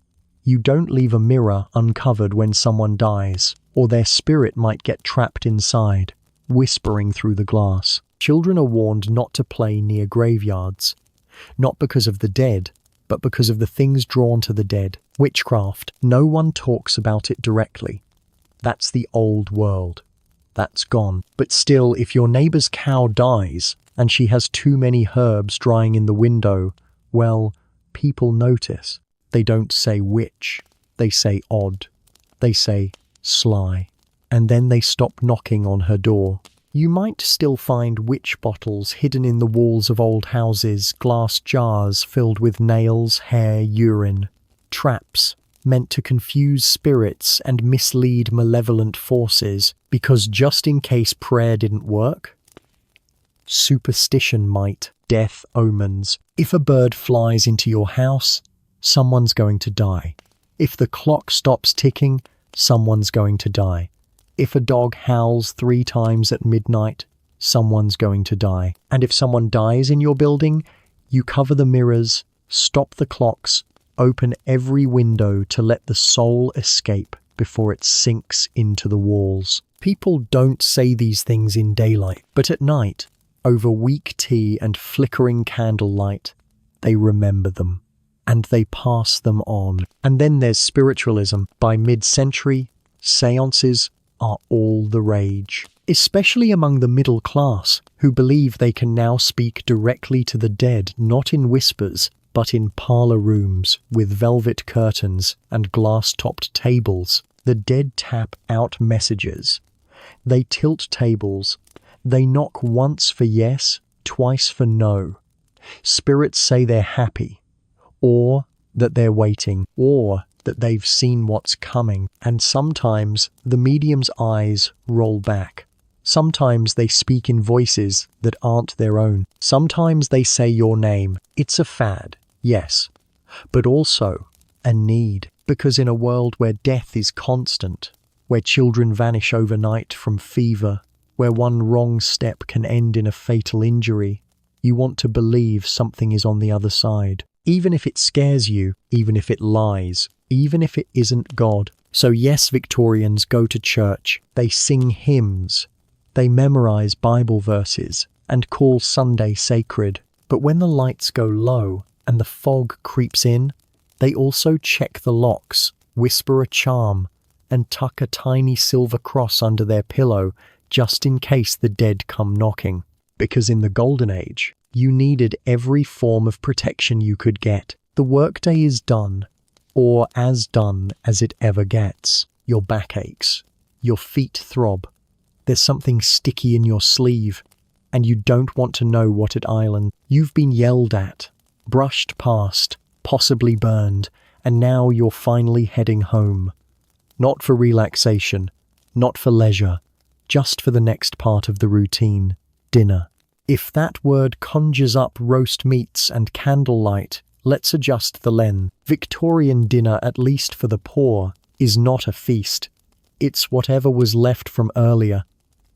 You don't leave a mirror uncovered when someone dies, or their spirit might get trapped inside, whispering through the glass. Children are warned not to play near graveyards, not because of the dead, but because of the things drawn to the dead. Witchcraft. No one talks about it directly. That's the old world. That's gone. But still, if your neighbor's cow dies and she has too many herbs drying in the window, well, people notice. They don't say witch. They say odd. They say sly. And then they stop knocking on her door. You might still find witch bottles hidden in the walls of old houses, glass jars filled with nails, hair, urine, traps meant to confuse spirits and mislead malevolent forces, because just in case prayer didn't work, superstition might. Death omens. If a bird flies into your house, someone's going to die. If the clock stops ticking, someone's going to die. If a dog howls 3 times at midnight, someone's going to die. And if someone dies in your building, you cover the mirrors, stop the clocks, open every window to let the soul escape before it sinks into the walls. People don't say these things in daylight, but at night, over weak tea and flickering candlelight, they remember them, and they pass them on. And then there's spiritualism. By mid-century, seances are all the rage, especially among the middle class, who believe they can now speak directly to the dead, not in whispers, but in parlor rooms with velvet curtains and glass-topped tables. The dead tap out messages. They tilt tables. They knock once for yes, twice for no. Spirits say they're happy, or that they're waiting, or that they've seen what's coming. And sometimes the medium's eyes roll back. Sometimes they speak in voices that aren't their own. Sometimes they say your name. It's a fad, yes, but also a need. Because in a world where death is constant, where children vanish overnight from fever, where one wrong step can end in a fatal injury, you want to believe something is on the other side. Even if it scares you, even if it lies, even if it isn't God. So yes, Victorians go to church, they sing hymns, they memorize Bible verses and call Sunday sacred. But when the lights go low and the fog creeps in, they also check the locks, whisper a charm, and tuck a tiny silver cross under their pillow just in case the dead come knocking. Because in the Golden Age, You needed every form of protection you could get. The workday is done, or as done as it ever gets. Your back aches. Your feet throb. There's something sticky in your sleeve, and you don't want to know what it island. You've been yelled at, brushed past, possibly burned, and now you're finally heading home. Not for relaxation, not for leisure, just for the next part of the routine, dinner. If that word conjures up roast meats and candlelight, let's adjust the lens. Victorian dinner, at least for the poor, is not a feast. It's whatever was left from earlier,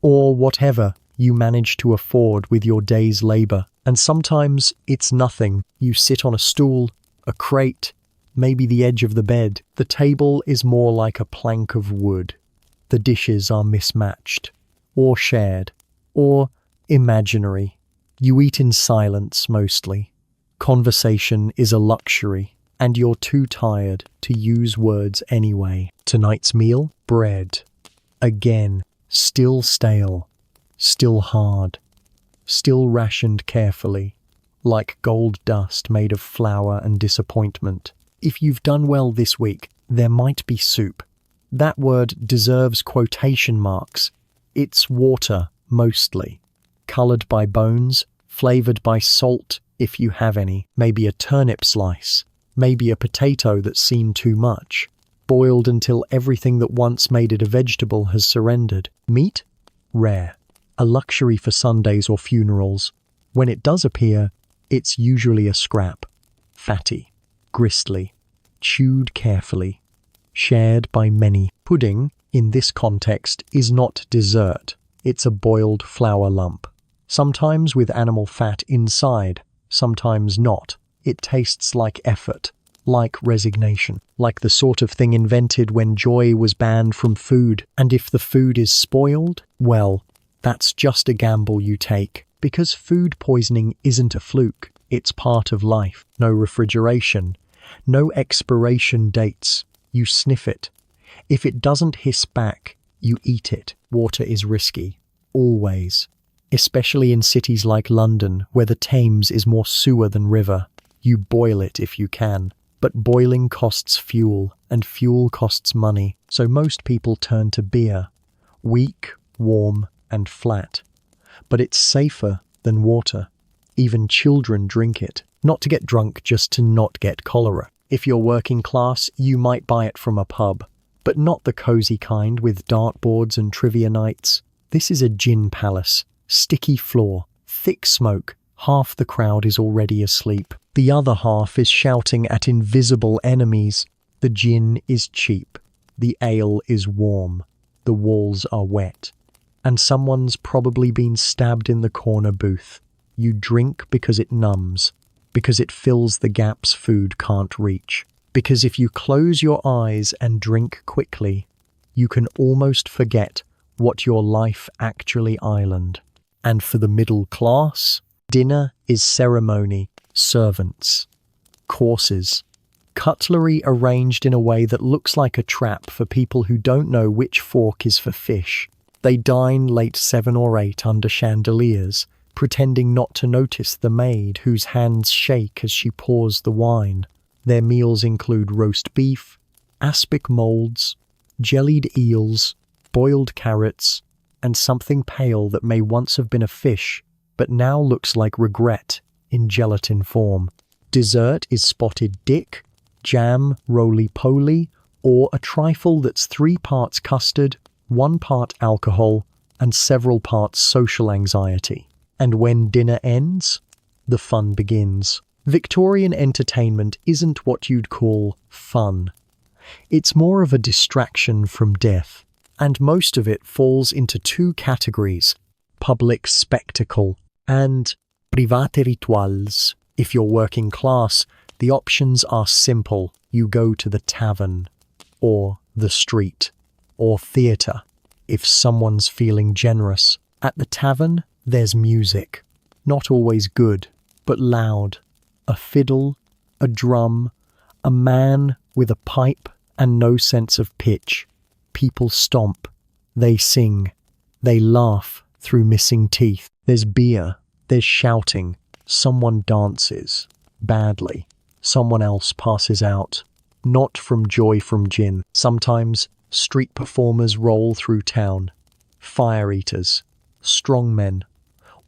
or whatever you managed to afford with your day's labor. And sometimes it's nothing. You sit on a stool, a crate, maybe the edge of the bed. The table is more like a plank of wood. The dishes are mismatched, or shared, or imaginary. You eat in silence mostly. Conversation is a luxury, and you're too tired to use words anyway. Tonight's meal? Bread. Again, still stale, still hard, still rationed carefully, like gold dust made of flour and disappointment. If you've done well this week, there might be soup. That word deserves quotation marks. It's water, mostly. Coloured by bones, flavoured by salt, if you have any. Maybe a turnip slice. Maybe a potato that's seen too much. Boiled until everything that once made it a vegetable has surrendered. Meat? Rare. A luxury for Sundays or funerals. When it does appear, it's usually a scrap. Fatty. Gristly. Chewed carefully. Shared by many. Pudding, in this context, is not dessert. It's a boiled flour lump. Sometimes with animal fat inside, sometimes not. It tastes like effort, like resignation, like the sort of thing invented when joy was banned from food. And if the food is spoiled, well, that's just a gamble you take. Because food poisoning isn't a fluke, it's part of life. No refrigeration, no expiration dates. You sniff it. If it doesn't hiss back, you eat it. Water is risky, always. Especially in cities like London, where the Thames is more sewer than river. You boil it if you can. But boiling costs fuel, and fuel costs money. So most people turn to beer. Weak, warm, and flat. But it's safer than water. Even children drink it. Not to get drunk, just to not get cholera. If you're working class, you might buy it from a pub. But not the cozy kind with dartboards and trivia nights. This is a gin palace. Sticky floor, thick smoke. Half the crowd is already asleep. The other half is shouting at invisible enemies. The gin is cheap. The ale is warm. The walls are wet. And someone's probably been stabbed in the corner booth. You drink because it numbs. Because it fills the gaps food can't reach. Because if you close your eyes and drink quickly, you can almost forget what your life actually island. And for the middle class, dinner is ceremony, servants, courses, cutlery arranged in a way that looks like a trap for people who don't know which fork is for fish. They dine late 7 or 8 under chandeliers, pretending not to notice the maid whose hands shake as she pours the wine. Their meals include roast beef, aspic moulds, jellied eels, boiled carrots, and something pale that may once have been a fish, but now looks like regret in gelatin form. Dessert is spotted dick, jam, roly-poly, or a trifle that's 3 parts custard, 1 part alcohol, and several parts social anxiety. And when dinner ends, the fun begins. Victorian entertainment isn't what you'd call fun. It's more of a distraction from death, and most of it falls into 2 categories: public spectacle and private rituals. If you're working class, the options are simple. You go to the tavern, or the street, or theatre. If someone's feeling generous, at the tavern, there's music. Not always good, but loud. A fiddle, a drum, a man with a pipe and no sense of pitch. People stomp, they sing, they laugh through missing teeth. There's beer, there's shouting, Someone dances badly. Someone else passes out. Not from joy from gin. Sometimes street performers roll through town. Fire eaters, strongmen,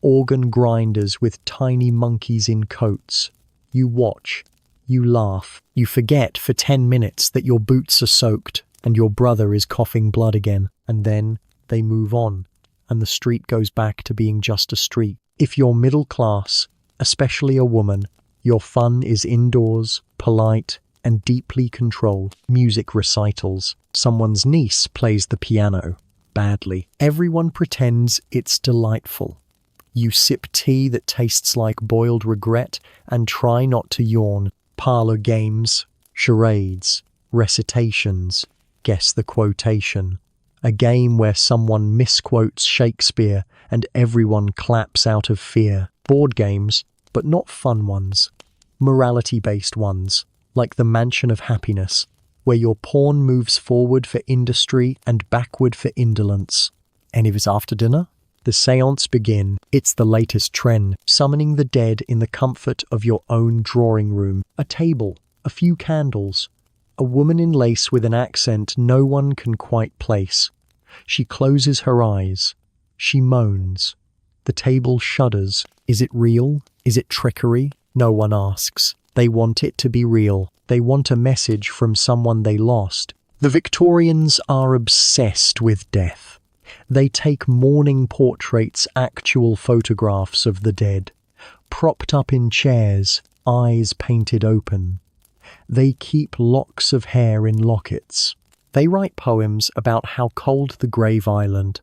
organ grinders with tiny monkeys in coats. You watch, you laugh, you forget for 10 minutes that your boots are soaked and your brother is coughing blood again. And then they move on, and the street goes back to being just a street. If you're middle class, especially a woman, your fun is indoors, polite, and deeply controlled. Music recitals. Someone's niece plays the piano badly. Everyone pretends it's delightful. You sip tea that tastes like boiled regret and try not to yawn. Parlor games, charades, recitations, guess the quotation. A game where someone misquotes Shakespeare and everyone claps out of fear. Board games, but not fun ones. Morality-based ones, like the Mansion of Happiness, where your pawn moves forward for industry and backward for indolence. And if it's after dinner? The seance begin. It's the latest trend, summoning the dead in the comfort of your own drawing room. A table, a few candles, a woman in lace with an accent no one can quite place. She closes her eyes. She moans. The table shudders. Is it real? Is it trickery? No one asks. They want it to be real. They want a message from someone they lost. The Victorians are obsessed with death. They take mourning portraits, actual photographs of the dead, propped up in chairs, eyes painted open. They keep locks of hair in lockets. They write poems about how cold the grave island,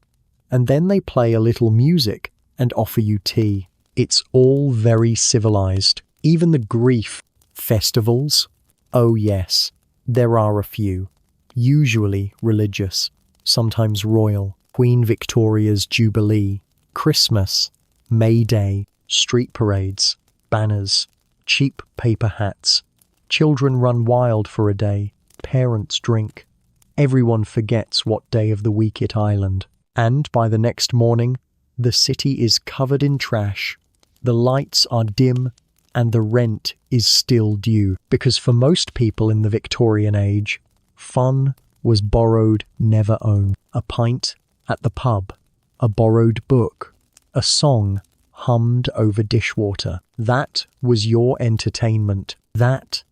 and then they play a little music and offer you tea. It's all very civilized. Even the grief festivals. Oh yes, there are a few. Usually religious, sometimes royal. Queen Victoria's Jubilee, Christmas, May Day, street parades, banners, cheap paper hats. Children run wild for a day. Parents drink. Everyone forgets what day of the week it island. And by the next morning, the city is covered in trash. The lights are dim and the rent is still due. Because for most people in the Victorian age, fun was borrowed, never owned. A pint at the pub, a borrowed book, a song hummed over dishwater. That was your entertainment. That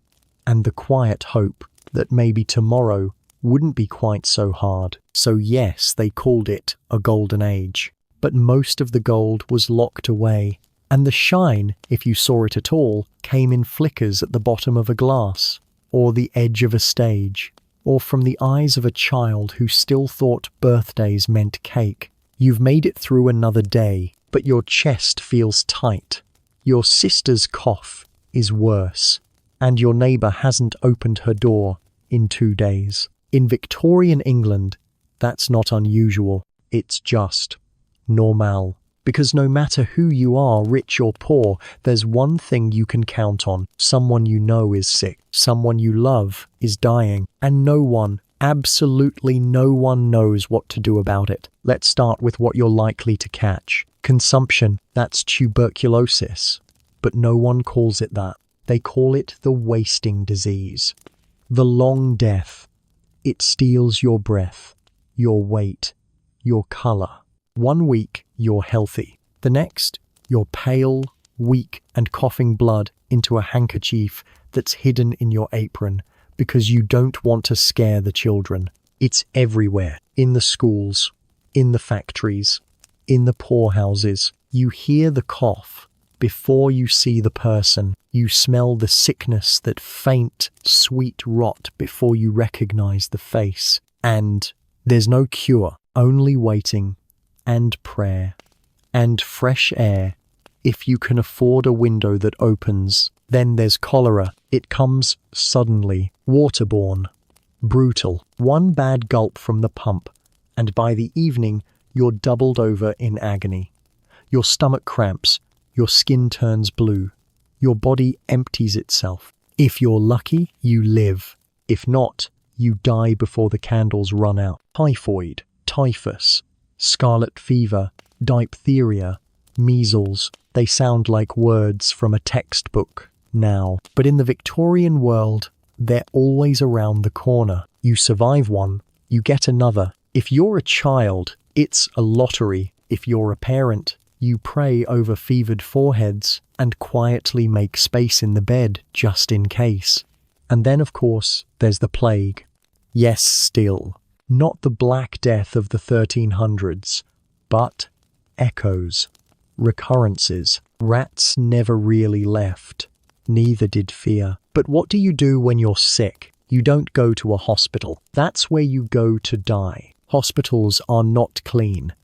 and the quiet hope that maybe tomorrow wouldn't be quite so hard. So yes, they called it a golden age. But most of the gold was locked away, and the shine, if you saw it at all, came in flickers at the bottom of a glass, or the edge of a stage, or from the eyes of a child who still thought birthdays meant cake. You've made it through another day, but your chest feels tight. Your sister's cough is worse, and your neighbour hasn't opened her door in 2 days. In Victorian England, that's not unusual. It's just normal. Because no matter who you are, rich or poor, there's one thing you can count on. Someone you know is sick. Someone you love is dying. And no one, absolutely no one knows what to do about it. Let's start with what you're likely to catch. Consumption, that's tuberculosis. But no one calls it that. They call it the wasting disease. The long death. It steals your breath, your weight, your colour. 1 week, you're healthy. The next, you're pale, weak, and coughing blood into a handkerchief that's hidden in your apron because you don't want to scare the children. It's everywhere. In the schools, in the factories, in the poorhouses. You hear the cough before you see the person. You smell the sickness, that faint, sweet rot before you recognize the face. And there's no cure, only waiting. And prayer, and fresh air, if you can afford a window that opens. Then there's cholera. It comes suddenly, waterborne, brutal. 1 bad gulp from the pump, and by the evening, you're doubled over in agony. Your stomach cramps, your skin turns blue, your body empties itself. If you're lucky, you live. If not, you die before the candles run out. Typhoid, typhus, scarlet fever, diphtheria, measles. They sound like words from a textbook now. But in the Victorian world, they're always around the corner. You survive one, you get another. If you're a child, it's a lottery. If you're a parent, you pray over fevered foreheads and quietly make space in the bed just in case. And then, of course, there's the plague. Yes, still. Not the Black Death of the 1300s, but echoes, recurrences. Rats never really left. Neither did fear. But what do you do when you're sick? You don't go to a hospital. That's where you go to die. Hospitals are not clean.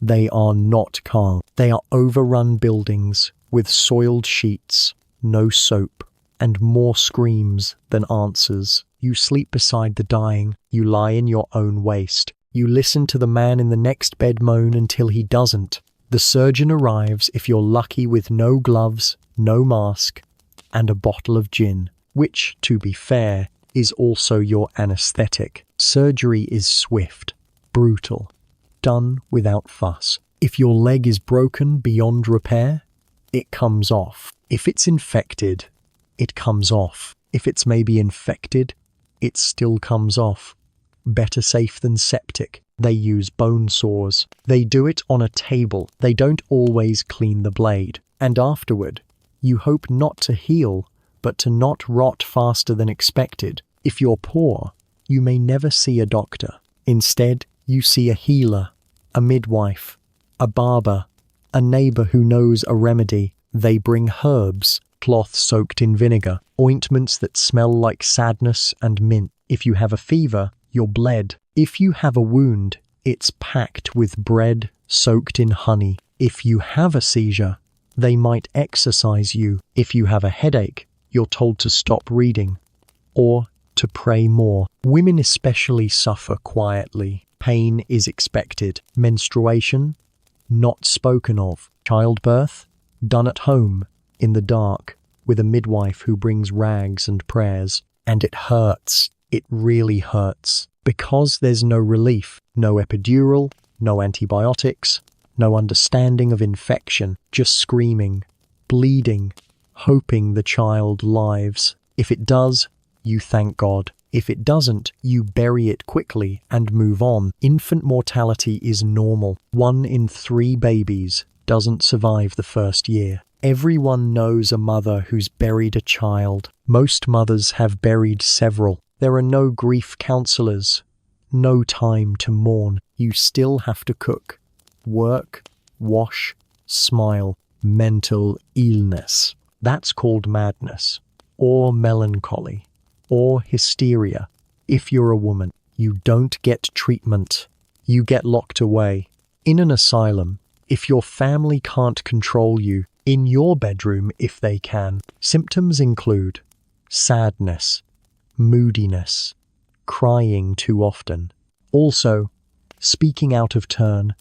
They are not calm. They are overrun buildings with soiled sheets, no soap, and more screams than answers. You sleep beside the dying. You lie in your own waste. You listen to the man in the next bed moan until he doesn't. The surgeon arrives if you're lucky with no gloves, no mask, and a bottle of gin, which, to be fair, is also your anesthetic. Surgery is swift, brutal, done without fuss. If your leg is broken beyond repair, it comes off. If it's infected, it comes off. If it's maybe infected, it still comes off. Better safe than septic. They use bone saws. They do it on a table. They don't always clean the blade. And afterward, you hope not to heal, but to not rot faster than expected. If you're poor, you may never see a doctor. Instead, you see a healer, a midwife, a barber, a neighbor who knows a remedy. They bring herbs, cloth soaked in vinegar, ointments that smell like sadness and mint. If you have a fever, you're bled. If you have a wound, it's packed with bread soaked in honey. If you have a seizure, they might exercise you. If you have a headache, you're told to stop reading or to pray more. Women especially suffer quietly. Pain is expected. Menstruation, not spoken of. Childbirth, done at home, in the dark, with a midwife who brings rags and prayers. And it hurts. It really hurts. Because there's no relief, no epidural, no antibiotics, no understanding of infection, just screaming, bleeding, hoping the child lives. If it does, you thank God. If it doesn't, you bury it quickly and move on. Infant mortality is normal. 1 in 3 babies doesn't survive the first year. Everyone knows a mother who's buried a child. Most mothers have buried several. There are no grief counselors, no time to mourn. You still have to cook, work, wash, smile. Mental illness. That's called madness, or melancholy, or hysteria. If you're a woman, you don't get treatment. You get locked away. In an asylum, if your family can't control you, in your bedroom if they can. Symptoms include sadness, moodiness, crying too often. Also, speaking out of turn,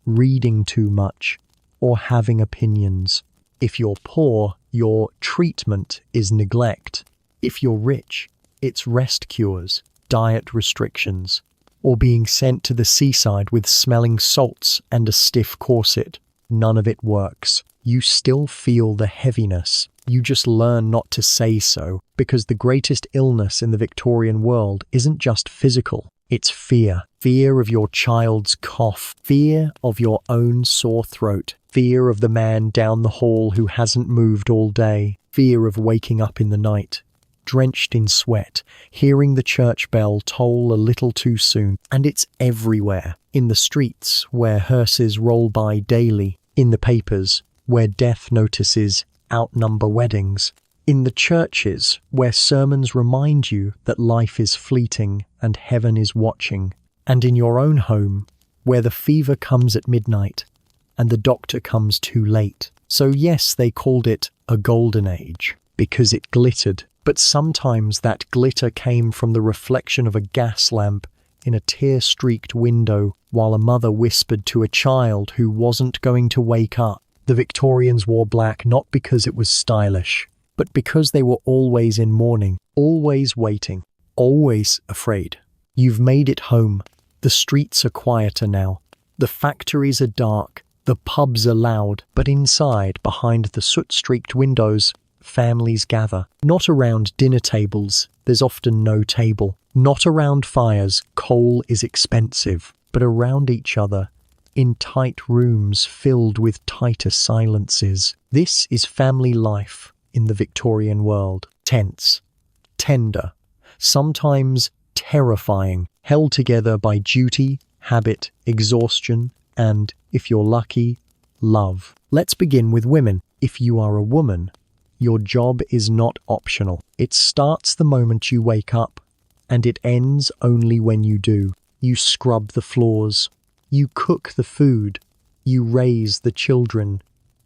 reading too much, or having opinions. If you're poor, your treatment is neglect. If you're rich, it's rest cures, diet restrictions, or being sent to the seaside with smelling salts and a stiff corset. None of it works. You still feel the heaviness. You just learn not to say so, because the greatest illness in the Victorian world isn't just physical. It's fear. Fear of your child's cough. Fear of your own sore throat. Fear of the man down the hall who hasn't moved all day. Fear of waking up in the night, drenched in sweat, hearing the church bell toll a little too soon. And it's everywhere. In the streets, where hearses roll by daily. In the papers, where death notices outnumber weddings. In the churches, where sermons remind you that life is fleeting and heaven is watching. And in your own home, where the fever comes at midnight and the doctor comes too late. So yes, they called it a golden age, because it glittered. But sometimes that glitter came from the reflection of a gas lamp in a tear-streaked window, while a mother whispered to a child who wasn't going to wake up. The Victorians wore black not because it was stylish, but because they were always in mourning, always waiting, always afraid. You've made it home. The streets are quieter now. The factories are dark, The pubs are loud, but inside, behind the soot-streaked windows, families gather. Not around dinner tables, there's often no table. Not around fires, coal is expensive, but around each other, in tight rooms filled with tighter silences. This is family life in the Victorian world. Tense, tender, sometimes terrifying, held together by duty, habit, exhaustion, and, if you're lucky, love. Let's begin with women. If you are a woman, your job is not optional. It starts the moment you wake up, and it ends only when you do. You scrub the floors, you cook the food, you raise the children,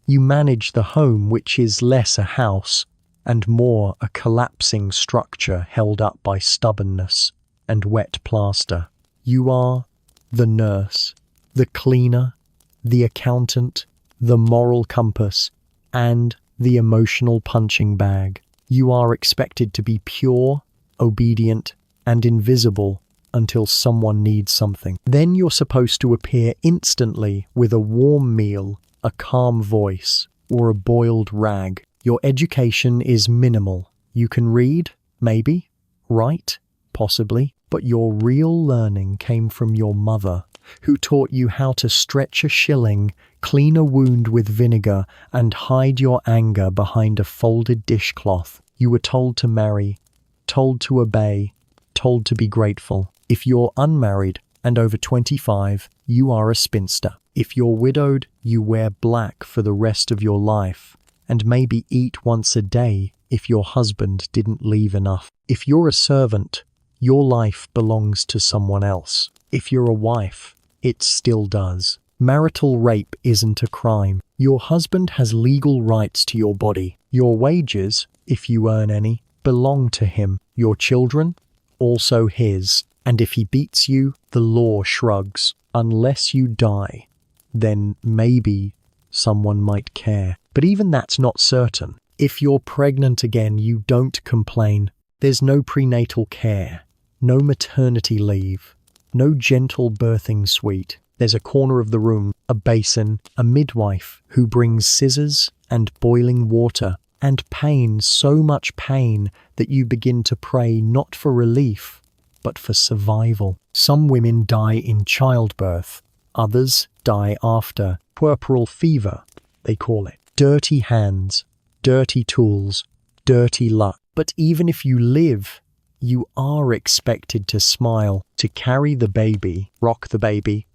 you manage the home, which is less a house and more a collapsing structure held up by stubbornness and wet plaster. You are the nurse, the cleaner, the accountant, the moral compass, and the emotional punching bag. You are expected to be pure, obedient, and invisible until someone needs something. Then you're supposed to appear instantly with a warm meal, a calm voice, or a boiled rag. Your education is minimal. You can read, maybe, write, possibly, but your real learning came from your mother, who taught you how to stretch a shilling, clean a wound with vinegar, and hide your anger behind a folded dishcloth. You were told to marry, told to obey, told to be grateful. If you're unmarried and over 25, you are a spinster. If you're widowed, you wear black for the rest of your life, and maybe eat once a day if your husband didn't leave enough. If you're a servant, your life belongs to someone else. If you're a wife, it still does. Marital rape isn't a crime. Your husband has legal rights to your body. Your wages, if you earn any, belong to him. Your children, also his. And if he beats you, the law shrugs. Unless you die, then maybe someone might care. But even that's not certain. If you're pregnant again, you don't complain. There's no prenatal care, no maternity leave, no gentle birthing suite. There's a corner of the room, a basin, a midwife who brings scissors and boiling water, and pain, so much pain that you begin to pray not for relief, but for survival. Some women die in childbirth, others die after. Puerperal fever, they call it. Dirty hands, dirty tools, dirty luck. But even if you live, you are expected to smile, to carry the baby, rock the baby,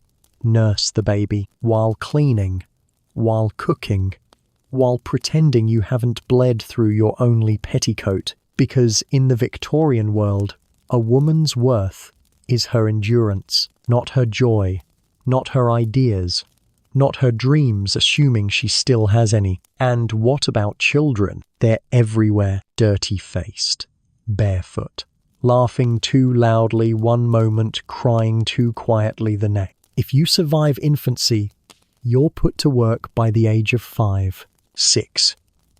nurse the baby, while cleaning, while cooking, while pretending you haven't bled through your only petticoat. Because in the Victorian world, a woman's worth is her endurance, not her joy, not her ideas, not her dreams, assuming she still has any. And what about children? They're everywhere, dirty-faced, barefoot, laughing too loudly one moment, crying too quietly the next. If you survive infancy, you're put to work by the age of 5, 6.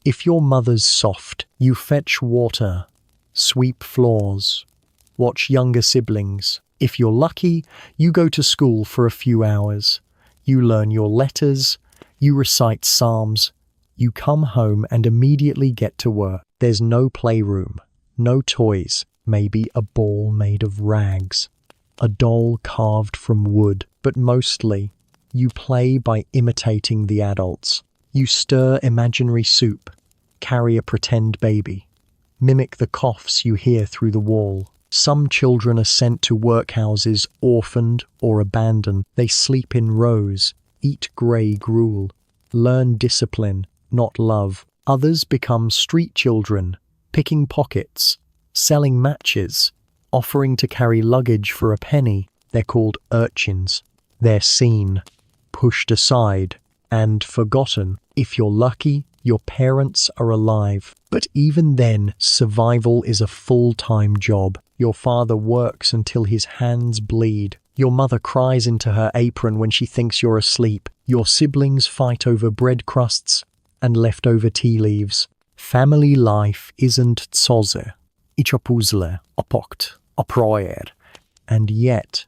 If your mother's soft, you fetch water, sweep floors, watch younger siblings. If you're lucky, you go to school for a few hours. You learn your letters, you recite psalms, you come home and immediately get to work. There's no playroom, no toys, maybe a ball made of rags, a doll carved from wood, but mostly you play by imitating the adults. You stir imaginary soup, carry a pretend baby, mimic the coughs you hear through the wall. Some children are sent to workhouses, orphaned or abandoned. They sleep in rows, eat grey gruel, learn discipline, not love. Others become street children, picking pockets, selling matches, offering to carry luggage for a penny. They're called urchins. They're seen, pushed aside, and forgotten. If you're lucky, your parents are alive. But even then, survival is a full-time job. Your father works until his hands bleed. Your mother cries into her apron when she thinks you're asleep. Your siblings fight over bread crusts and leftover tea leaves. Family life isn't soothe, ichopuzle, opokt, oproyer. And yet,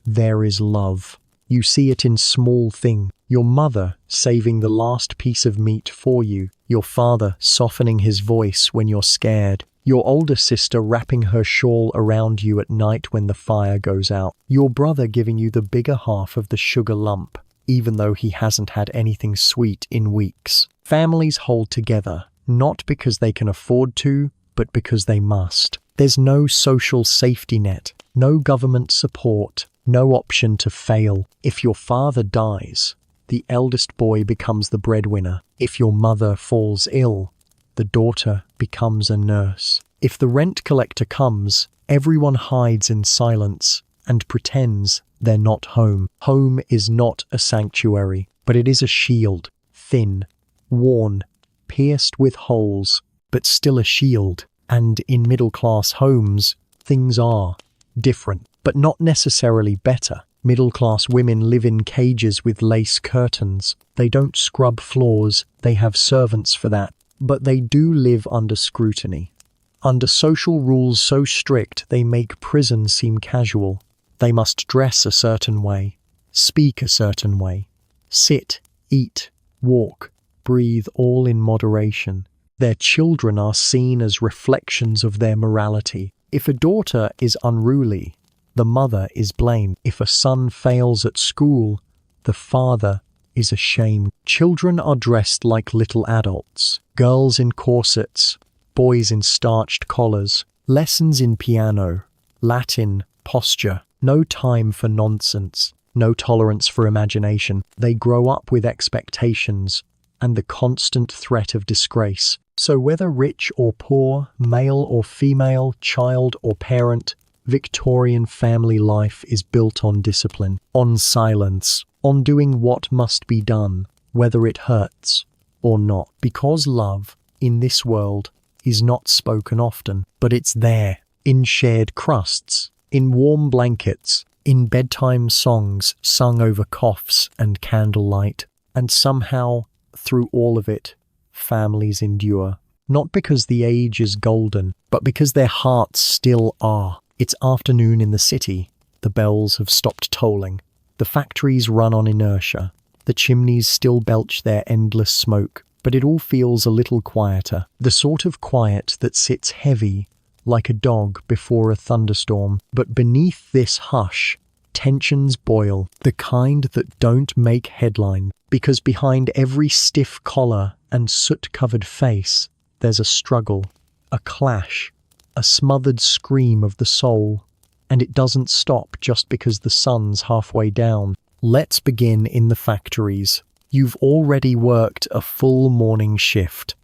there is love. You see it in small things. Your mother saving the last piece of meat for you. Your father softening his voice when you're scared. Your older sister wrapping her shawl around you at night when the fire goes out. Your brother giving you the bigger half of the sugar lump, even though he hasn't had anything sweet in weeks. Families hold together, not because they can afford to, but because they must. There's no social safety net, no government support, no option to fail. If your father dies, the eldest boy becomes the breadwinner. If your mother falls ill, the daughter becomes a nurse. If the rent collector comes, everyone hides in silence and pretends they're not home. Home is not a sanctuary, but it is a shield, thin, worn, pierced with holes, but still a shield. And in middle-class homes, things are different, but not necessarily better. Middle-class women live in cages with lace curtains. They don't scrub floors, they have servants for that. But they do live under scrutiny. Under social rules so strict they make prison seem casual. They must dress a certain way, speak a certain way, sit, eat, walk, breathe all in moderation. Their children are seen as reflections of their morality. If a daughter is unruly, the mother is blamed. If a son fails at school, the father is ashamed. Children are dressed like little adults. Girls in corsets, boys in starched collars. Lessons in piano, Latin, posture. No time for nonsense. No tolerance for imagination. They grow up with expectations and the constant threat of disgrace. So whether rich or poor, male or female, child or parent, Victorian family life is built on discipline, on silence, on doing what must be done, whether it hurts or not. Because love, in this world, is not spoken often, but it's there, in shared crusts, in warm blankets, in bedtime songs sung over coughs and candlelight. And somehow, through all of it, families endure. Not because the age is golden, but because their hearts still are. It's afternoon in the city. The bells have stopped tolling. The factories run on inertia. The chimneys still belch their endless smoke, but it all feels a little quieter. The sort of quiet that sits heavy, like a dog before a thunderstorm. But beneath this hush, tensions boil, the kind that don't make headline, because behind every stiff collar and soot-covered face, there's a struggle, a clash, a smothered scream of the soul. And it doesn't stop just because the sun's halfway down. Let's begin in the factories. You've already worked a full morning shift.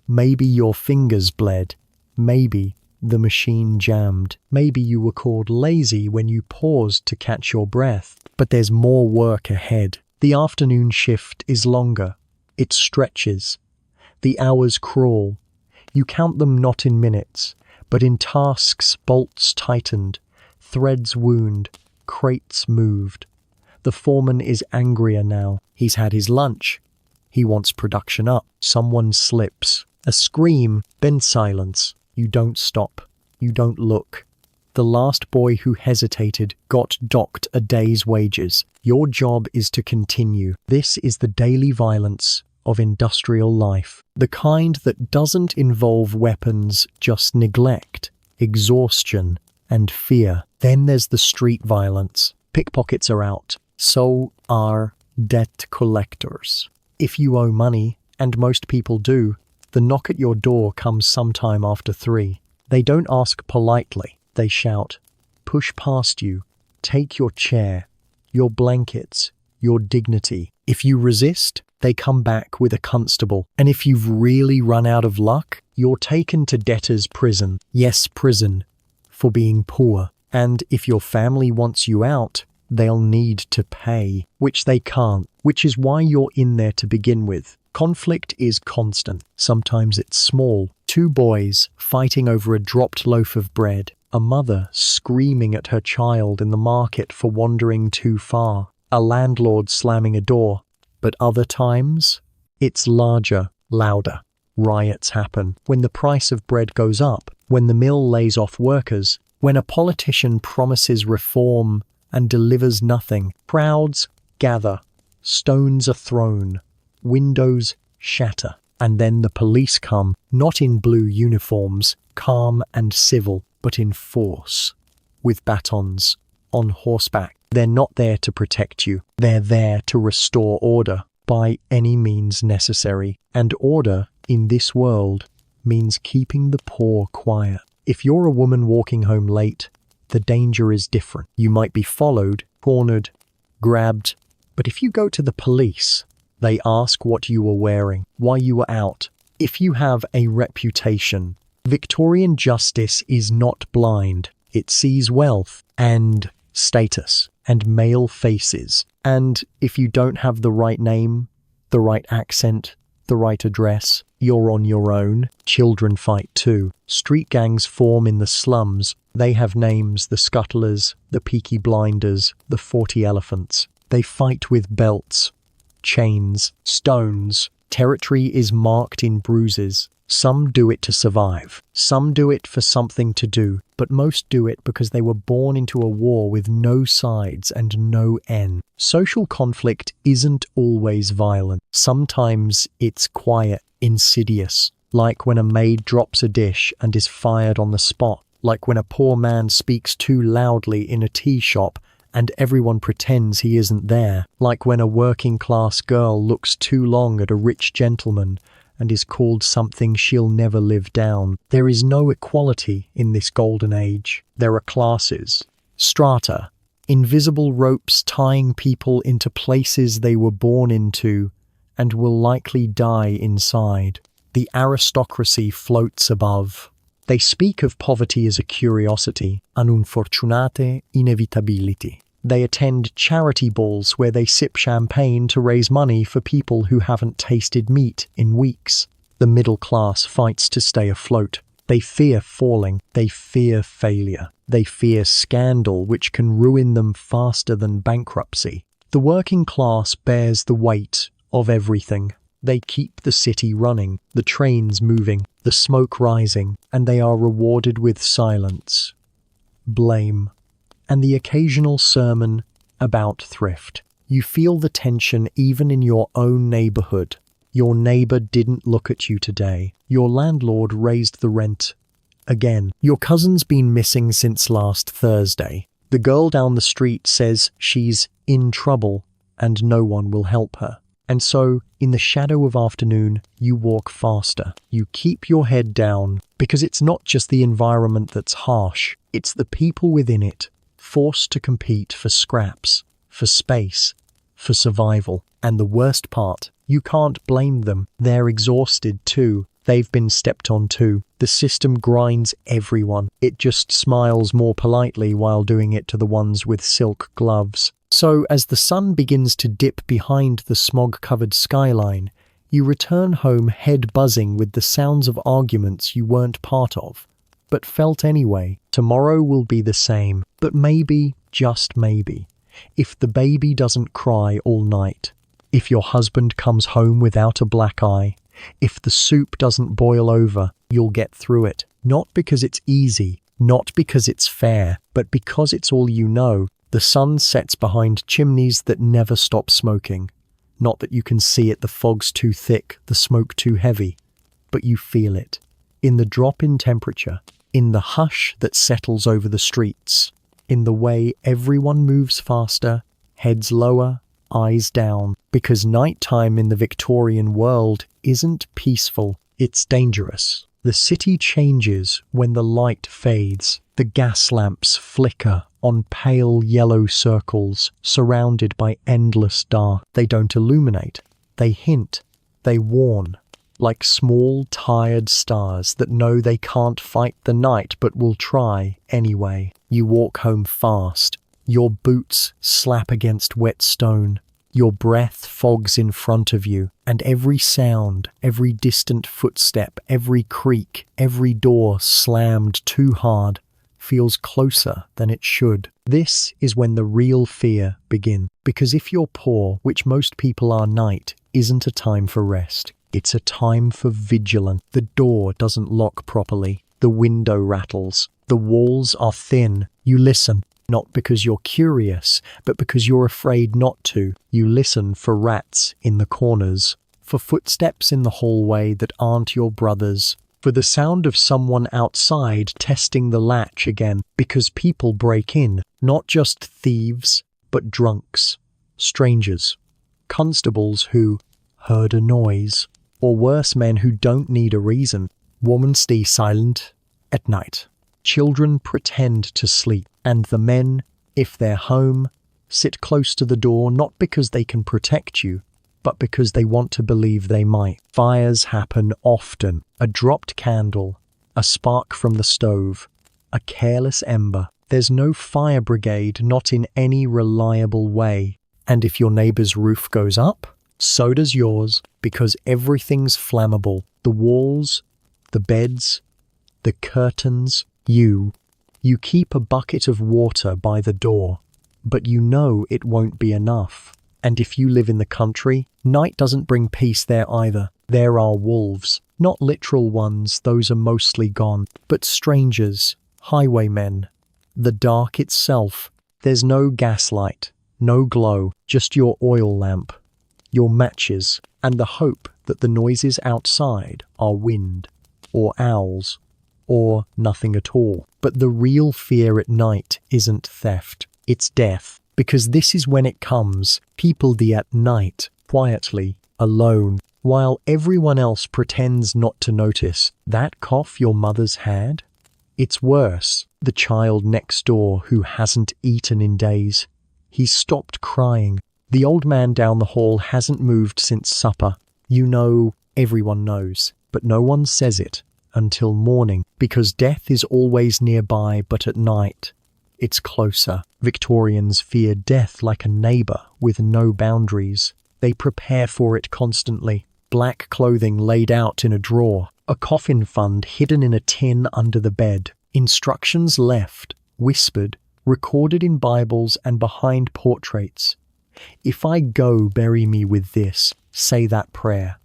Maybe your fingers bled. Maybe the machine jammed. Maybe you were called lazy when you paused to catch your breath. But there's more work ahead. The afternoon shift is longer. It stretches. The hours crawl. You count them not in minutes, but in tasks, bolts tightened, threads wound, crates moved. The foreman is angrier now. He's had his lunch. He wants production up. Someone slips. A scream, then silence. You don't stop. You don't look. The last boy who hesitated got docked a day's wages. Your job is to continue. This is the daily violence of industrial life. The kind that doesn't involve weapons, just neglect, exhaustion, and fear. Then there's the street violence. Pickpockets are out. So are debt collectors. If you owe money, and most people do, the knock at your door comes sometime after 3. They don't ask politely. They shout, push past you, take your chair, your blankets, your dignity. If you resist, they come back with a constable. And if you've really run out of luck, you're taken to debtor's prison. Yes, prison, for being poor. And if your family wants you out, they'll need to pay, which they can't, which is why you're in there to begin with. Conflict is constant. Sometimes it's small. 2 boys fighting over a dropped loaf of bread. A mother screaming at her child in the market for wandering too far. A landlord slamming a door. But other times, it's larger, louder. Riots happen. When the price of bread goes up, when the mill lays off workers, when a politician promises reform and delivers nothing. Crowds gather, stones are thrown, windows shatter. And then the police come, not in blue uniforms, calm and civil, but in force, with batons, on horseback. They're not there to protect you. They're there to restore order by any means necessary. And order, in this world, means keeping the poor quiet. If you're a woman walking home late, the danger is different. You might be followed, cornered, grabbed. But if you go to the police, they ask what you were wearing, why you were out. If you have a reputation, Victorian justice is not blind. It sees wealth and status and male faces. And if you don't have the right name, the right accent, the right address, you're on your own. Children fight too. Street gangs form in the slums. They have names: the Scuttlers, the Peaky Blinders, the 40 Elephants. They fight with belts, chains, stones. Territory is marked in bruises. Some do it to survive. Some do it for something to do, but most do it because they were born into a war with no sides and no end. Social conflict isn't always violent. Sometimes it's quiet, insidious, like when a maid drops a dish and is fired on the spot, like when a poor man speaks too loudly in a tea shop and everyone pretends he isn't there, like when a working-class girl looks too long at a rich gentleman and is called something she'll never live down. There is no equality in this golden age. There are classes, strata, invisible ropes tying people into places they were born into and will likely die inside. The aristocracy floats above. They speak of poverty as a curiosity, an unfortunate inevitability. They attend charity balls where they sip champagne to raise money for people who haven't tasted meat in weeks. The middle class fights to stay afloat. They fear falling. They fear failure. They fear scandal, which can ruin them faster than bankruptcy. The working class bears the weight of everything. They keep the city running, the trains moving, the smoke rising, and they are rewarded with silence, blame, and the occasional sermon about thrift. You feel the tension even in your own neighborhood. Your neighbor didn't look at you today. Your landlord raised the rent again. Your cousin's been missing since last Thursday. The girl down the street says she's in trouble and no one will help her. And so, in the shadow of afternoon, you walk faster. You keep your head down because it's not just the environment that's harsh, it's the people within it, forced to compete for scraps, for space, for survival. And the worst part, you can't blame them. They're exhausted too. They've been stepped on too. The system grinds everyone. It just smiles more politely while doing it to the ones with silk gloves. So, as the sun begins to dip behind the smog-covered skyline, you return home head buzzing with the sounds of arguments you weren't part of, but felt anyway. Tomorrow will be the same, but maybe, just maybe, if the baby doesn't cry all night, if your husband comes home without a black eye, if the soup doesn't boil over, you'll get through it. Not because it's easy, not because it's fair, but because it's all you know. The sun sets behind chimneys that never stop smoking. Not that you can see it, the fog's too thick, the smoke too heavy, but you feel it. In the drop in temperature, in the hush that settles over the streets, in the way everyone moves faster, heads lower, eyes down, because nighttime in the Victorian world isn't peaceful, it's dangerous. The city changes when the light fades. The gas lamps flicker on pale yellow circles, surrounded by endless dark. They don't illuminate. They hint. They warn. Like small, tired stars that know they can't fight the night but will try anyway. You walk home fast. Your boots slap against wet stone. Your breath fogs in front of you, and every sound, every distant footstep, every creak, every door slammed too hard feels closer than it should. This is when the real fear begins. Because if you're poor, which most people are night, isn't a time for rest. It's a time for vigilance. The door doesn't lock properly. The window rattles. The walls are thin. You listen. not because you're curious, but because you're afraid not to. You listen for rats in the corners, for footsteps in the hallway that aren't your brother's, for the sound of someone outside testing the latch again, because people break in, not just thieves, but drunks, strangers, constables who heard a noise, or worse, men who don't need a reason. Women stay silent at night. Children pretend to sleep, and the men, if they're home, sit close to the door not because they can protect you, but because they want to believe they might. Fires happen often. A dropped candle, a spark from the stove, a careless ember. There's no fire brigade, not in any reliable way. And if your neighbor's roof goes up, so does yours, because everything's flammable. The walls, the beds, the curtains. You keep a bucket of water by the door, but you know it won't be enough. And if you live in the country, night doesn't bring peace there either. There are wolves, not literal ones, those are mostly gone, but strangers, highwaymen. The dark itself. There's no gaslight, no glow, just your oil lamp, your matches, and the hope that the noises outside are wind, or owls, or nothing at all. But the real fear at night isn't theft, it's death. Because this is when it comes, people at night, quietly, alone, while everyone else pretends not to notice. That cough your mother's had? It's worse. The child next door who hasn't eaten in days. He's stopped crying. The old man down the hall hasn't moved since supper. You know, everyone knows, but no one says it until morning, because death is always nearby, but at night, it's closer. Victorians fear death like a neighbor with no boundaries. They prepare for it constantly. Black clothing laid out in a drawer, a coffin fund hidden in a tin under the bed, instructions left, whispered, recorded in Bibles and behind portraits. If I go, bury me with this, say that prayer.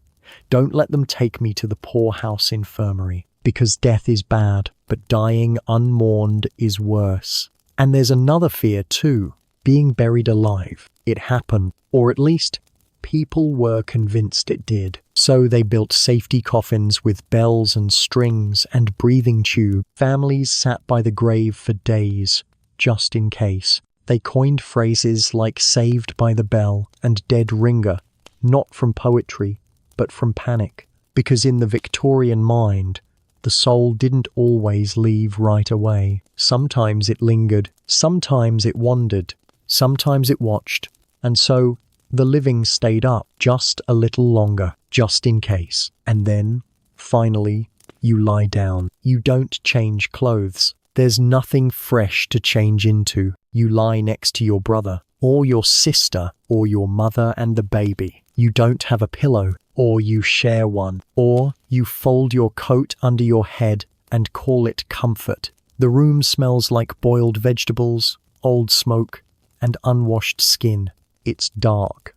Don't let them take me to the poorhouse infirmary, because death is bad, but dying unmourned is worse. And there's another fear too, being buried alive. It happened, or at least people were convinced it did. So they built safety coffins with bells and strings and breathing tube. Families sat by the grave for days, just in case. They coined phrases like saved by the bell and dead ringer, not from poetry, but from panic. Because in the Victorian mind, the soul didn't always leave right away. Sometimes it lingered, sometimes it wandered, sometimes it watched, and so the living stayed up just a little longer, just in case. And then, finally, you lie down. You don't change clothes. There's nothing fresh to change into. You lie next to your brother, or your sister, or your mother and the baby. You don't have a pillow, or you share one, or you fold your coat under your head and call it comfort. The room smells like boiled vegetables, old smoke, and unwashed skin. It's dark,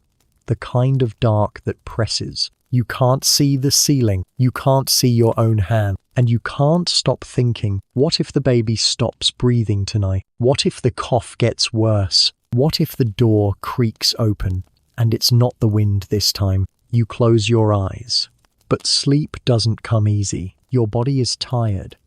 the kind of dark that presses. You can't see the ceiling, you can't see your own hand, and you can't stop thinking, what if the baby stops breathing tonight? What if the cough gets worse? What if the door creaks open, and it's not the wind this time? You close your eyes. But sleep doesn't come easy. Your body is tired,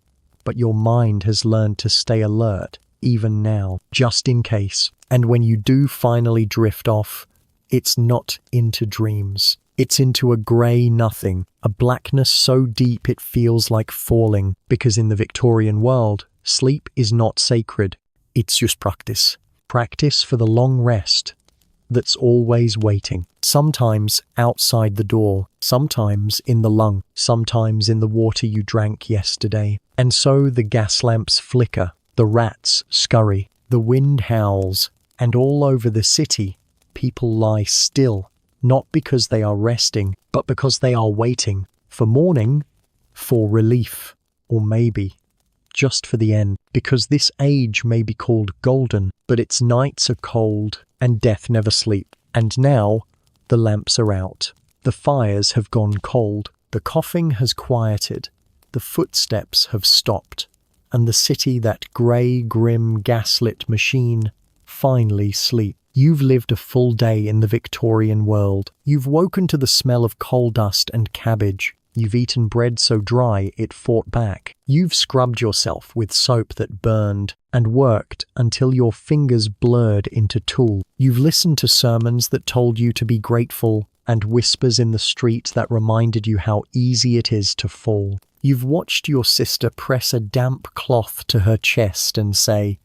but your mind has learned to stay alert, even now, just in case. And when you do finally drift off, it's not into dreams. It's into a grey nothing, a blackness so deep it feels like falling. Because in the Victorian world, sleep is not sacred. It's just practice. Practice for the long rest that's always waiting. Sometimes outside the door, sometimes in the lung, sometimes in the water you drank yesterday. And so the gas lamps flicker, the rats scurry, the wind howls, and all over the city, people lie still, not because they are resting, but because they are waiting for morning, for relief, or maybe just for the end, because this age may be called golden, but its nights are cold and death never sleep. And now the lamps are out, the fires have gone cold, the coughing has quieted, the footsteps have stopped, and the city, that grey, grim, gaslit machine, finally sleep. You've lived a full day in the Victorian world. You've woken to the smell of coal dust and cabbage. You've eaten bread so dry it fought back. You've scrubbed yourself with soap that burned and worked until your fingers blurred into tulle. You've listened to sermons that told you to be grateful and whispers in the street that reminded you how easy it is to fall. You've watched your sister press a damp cloth to her chest and say,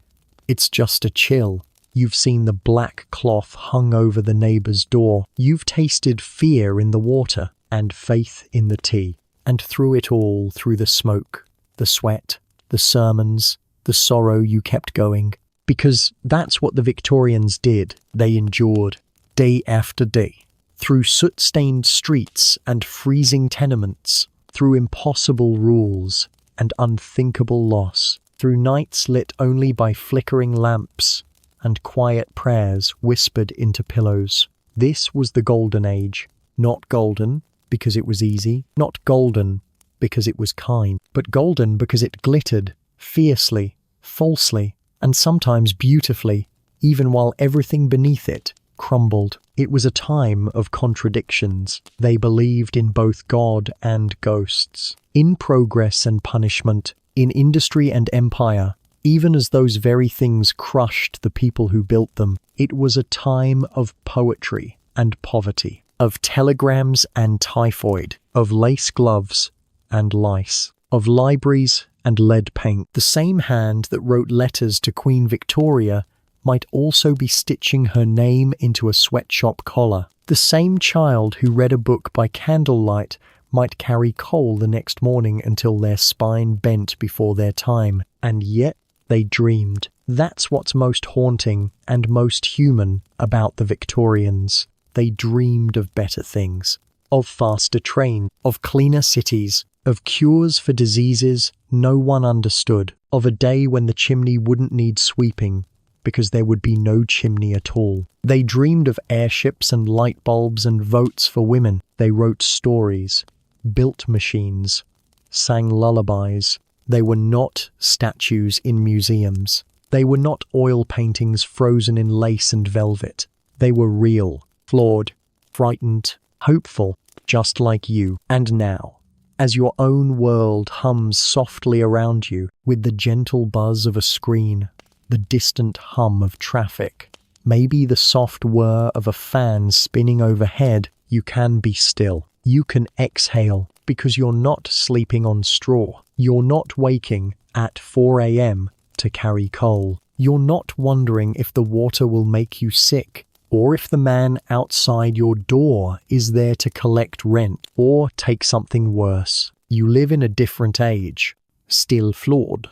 "It's just a chill." You've seen the black cloth hung over the neighbour's door. You've tasted fear in the water and faith in the tea. And through it all, through the smoke, the sweat, the sermons, the sorrow, you kept going. Because that's what the Victorians did. They endured, day after day, through soot-stained streets and freezing tenements, through impossible rules and unthinkable loss, through nights lit only by flickering lamps and quiet prayers whispered into pillows. This was the golden age. Not golden because it was easy, not golden because it was kind, but golden because it glittered fiercely, falsely, and sometimes beautifully, even while everything beneath it crumbled. It was a time of contradictions. They believed in both God and ghosts, in progress and punishment, in industry and empire, even as those very things crushed the people who built them. It was a time of poetry and poverty, of telegrams and typhoid, of lace gloves and lice, of libraries and lead paint. The same hand that wrote letters to Queen Victoria might also be stitching her name into a sweatshop collar. The same child who read a book by candlelight might carry coal the next morning until their spine bent before their time. And yet they dreamed. That's what's most haunting and most human about the Victorians. They dreamed of better things, of faster trains, of cleaner cities, of cures for diseases no one understood, of a day when the chimney wouldn't need sweeping because there would be no chimney at all. They dreamed of airships and light bulbs and votes for women. They wrote stories, built machines, sang lullabies. They were not statues in museums. They were not oil paintings frozen in lace and velvet. They were real, flawed, frightened, hopeful, just like you. And now, as your own world hums softly around you with the gentle buzz of a screen, the distant hum of traffic, maybe the soft whir of a fan spinning overhead, you can be still. You can exhale because you're not sleeping on straw. You're not waking at 4 a.m. to carry coal. You're not wondering if the water will make you sick, or if the man outside your door is there to collect rent, or take something worse. You live in a different age, still flawed,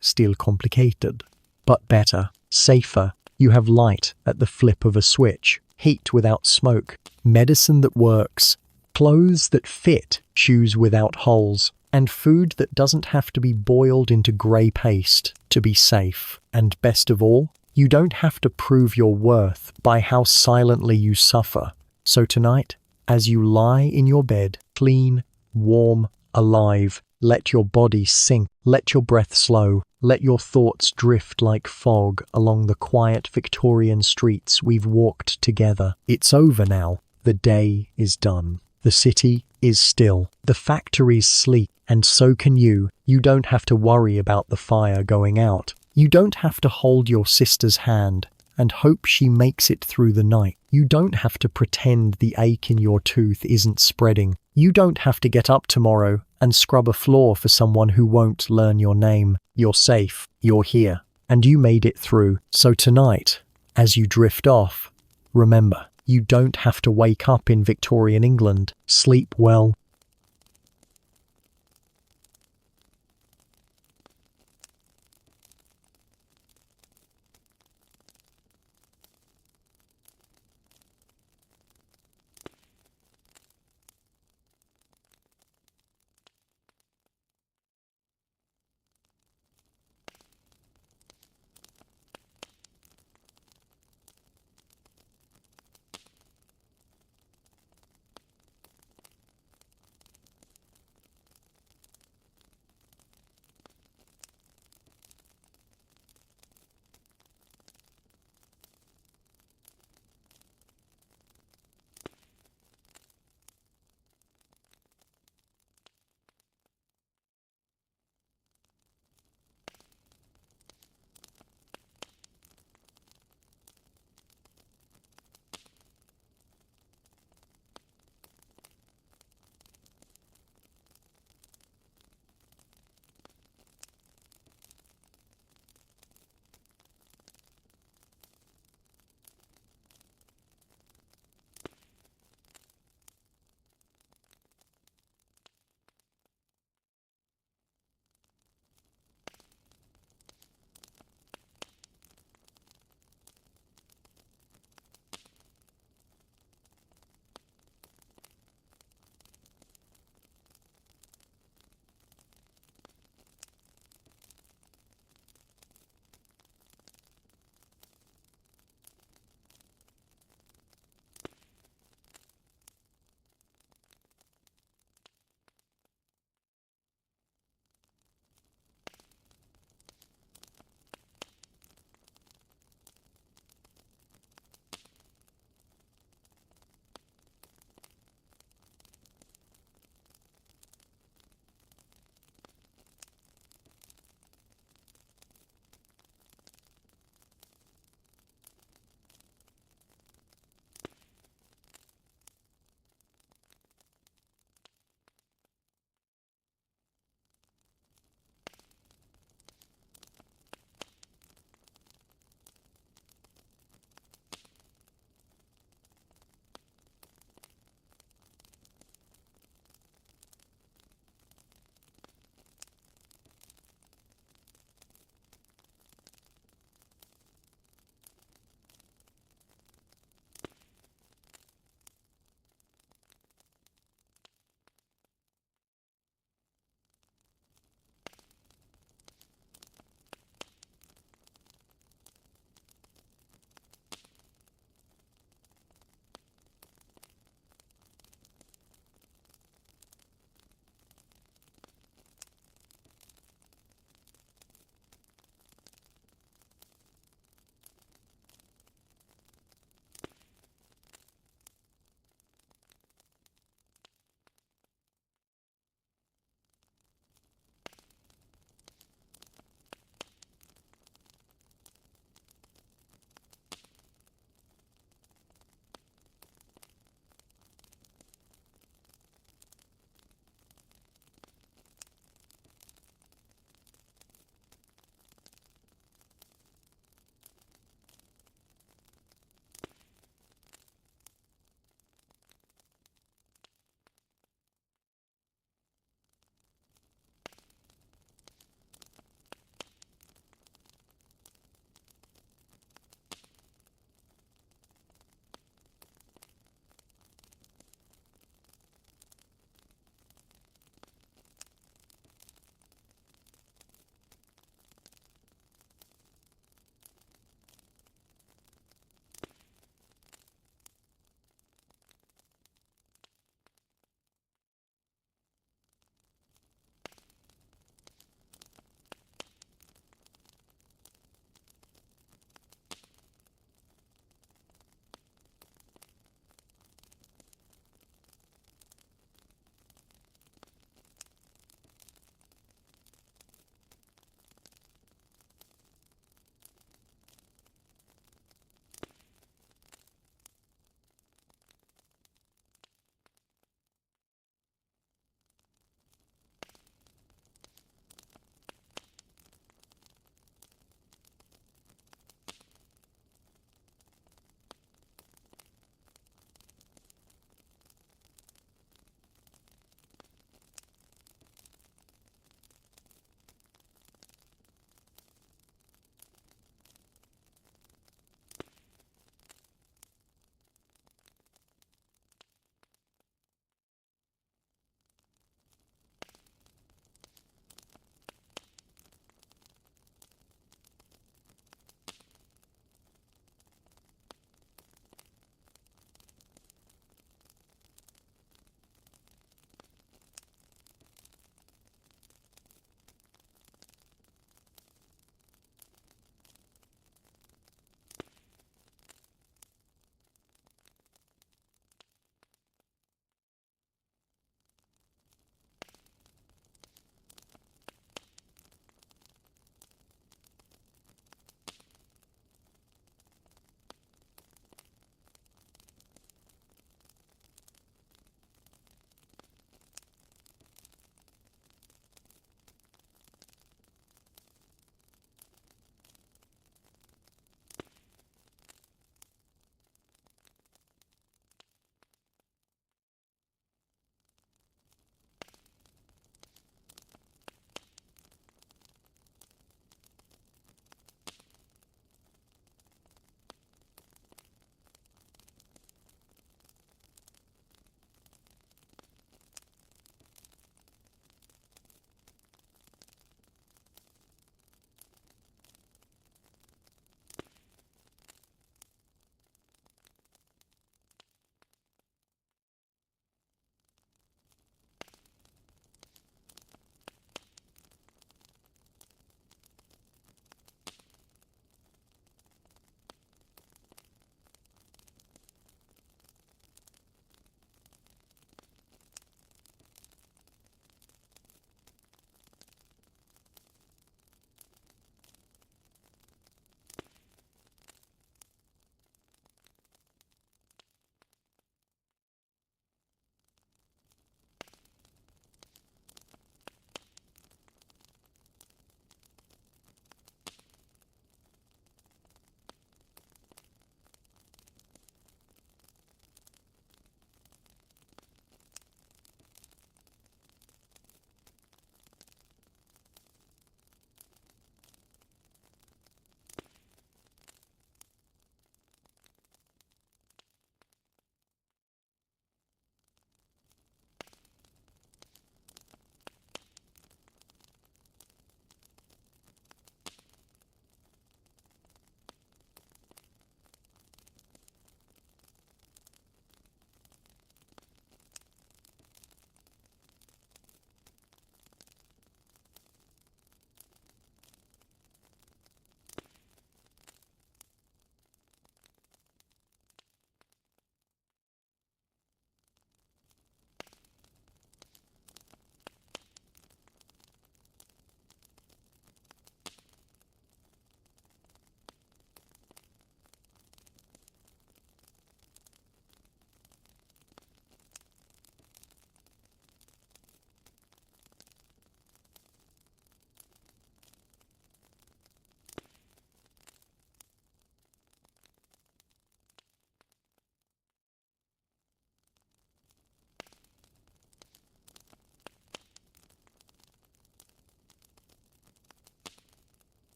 still complicated, but better, safer. You have light at the flip of a switch, heat without smoke, medicine that works, clothes that fit, shoes without holes, and food that doesn't have to be boiled into grey paste to be safe. And best of all, you don't have to prove your worth by how silently you suffer. So tonight, as you lie in your bed, clean, warm, alive, let your body sink, let your breath slow, let your thoughts drift like fog along the quiet Victorian streets we've walked together. It's over now. The day is done. The city is still. The factories sleep, and so can you. You don't have to worry about the fire going out. You don't have to hold your sister's hand and hope she makes it through the night. You don't have to pretend the ache in your tooth isn't spreading. You don't have to get up tomorrow and scrub a floor for someone who won't learn your name. You're safe. You're here. And you made it through. So tonight, as you drift off, remember, you don't have to wake up in Victorian England. Sleep well,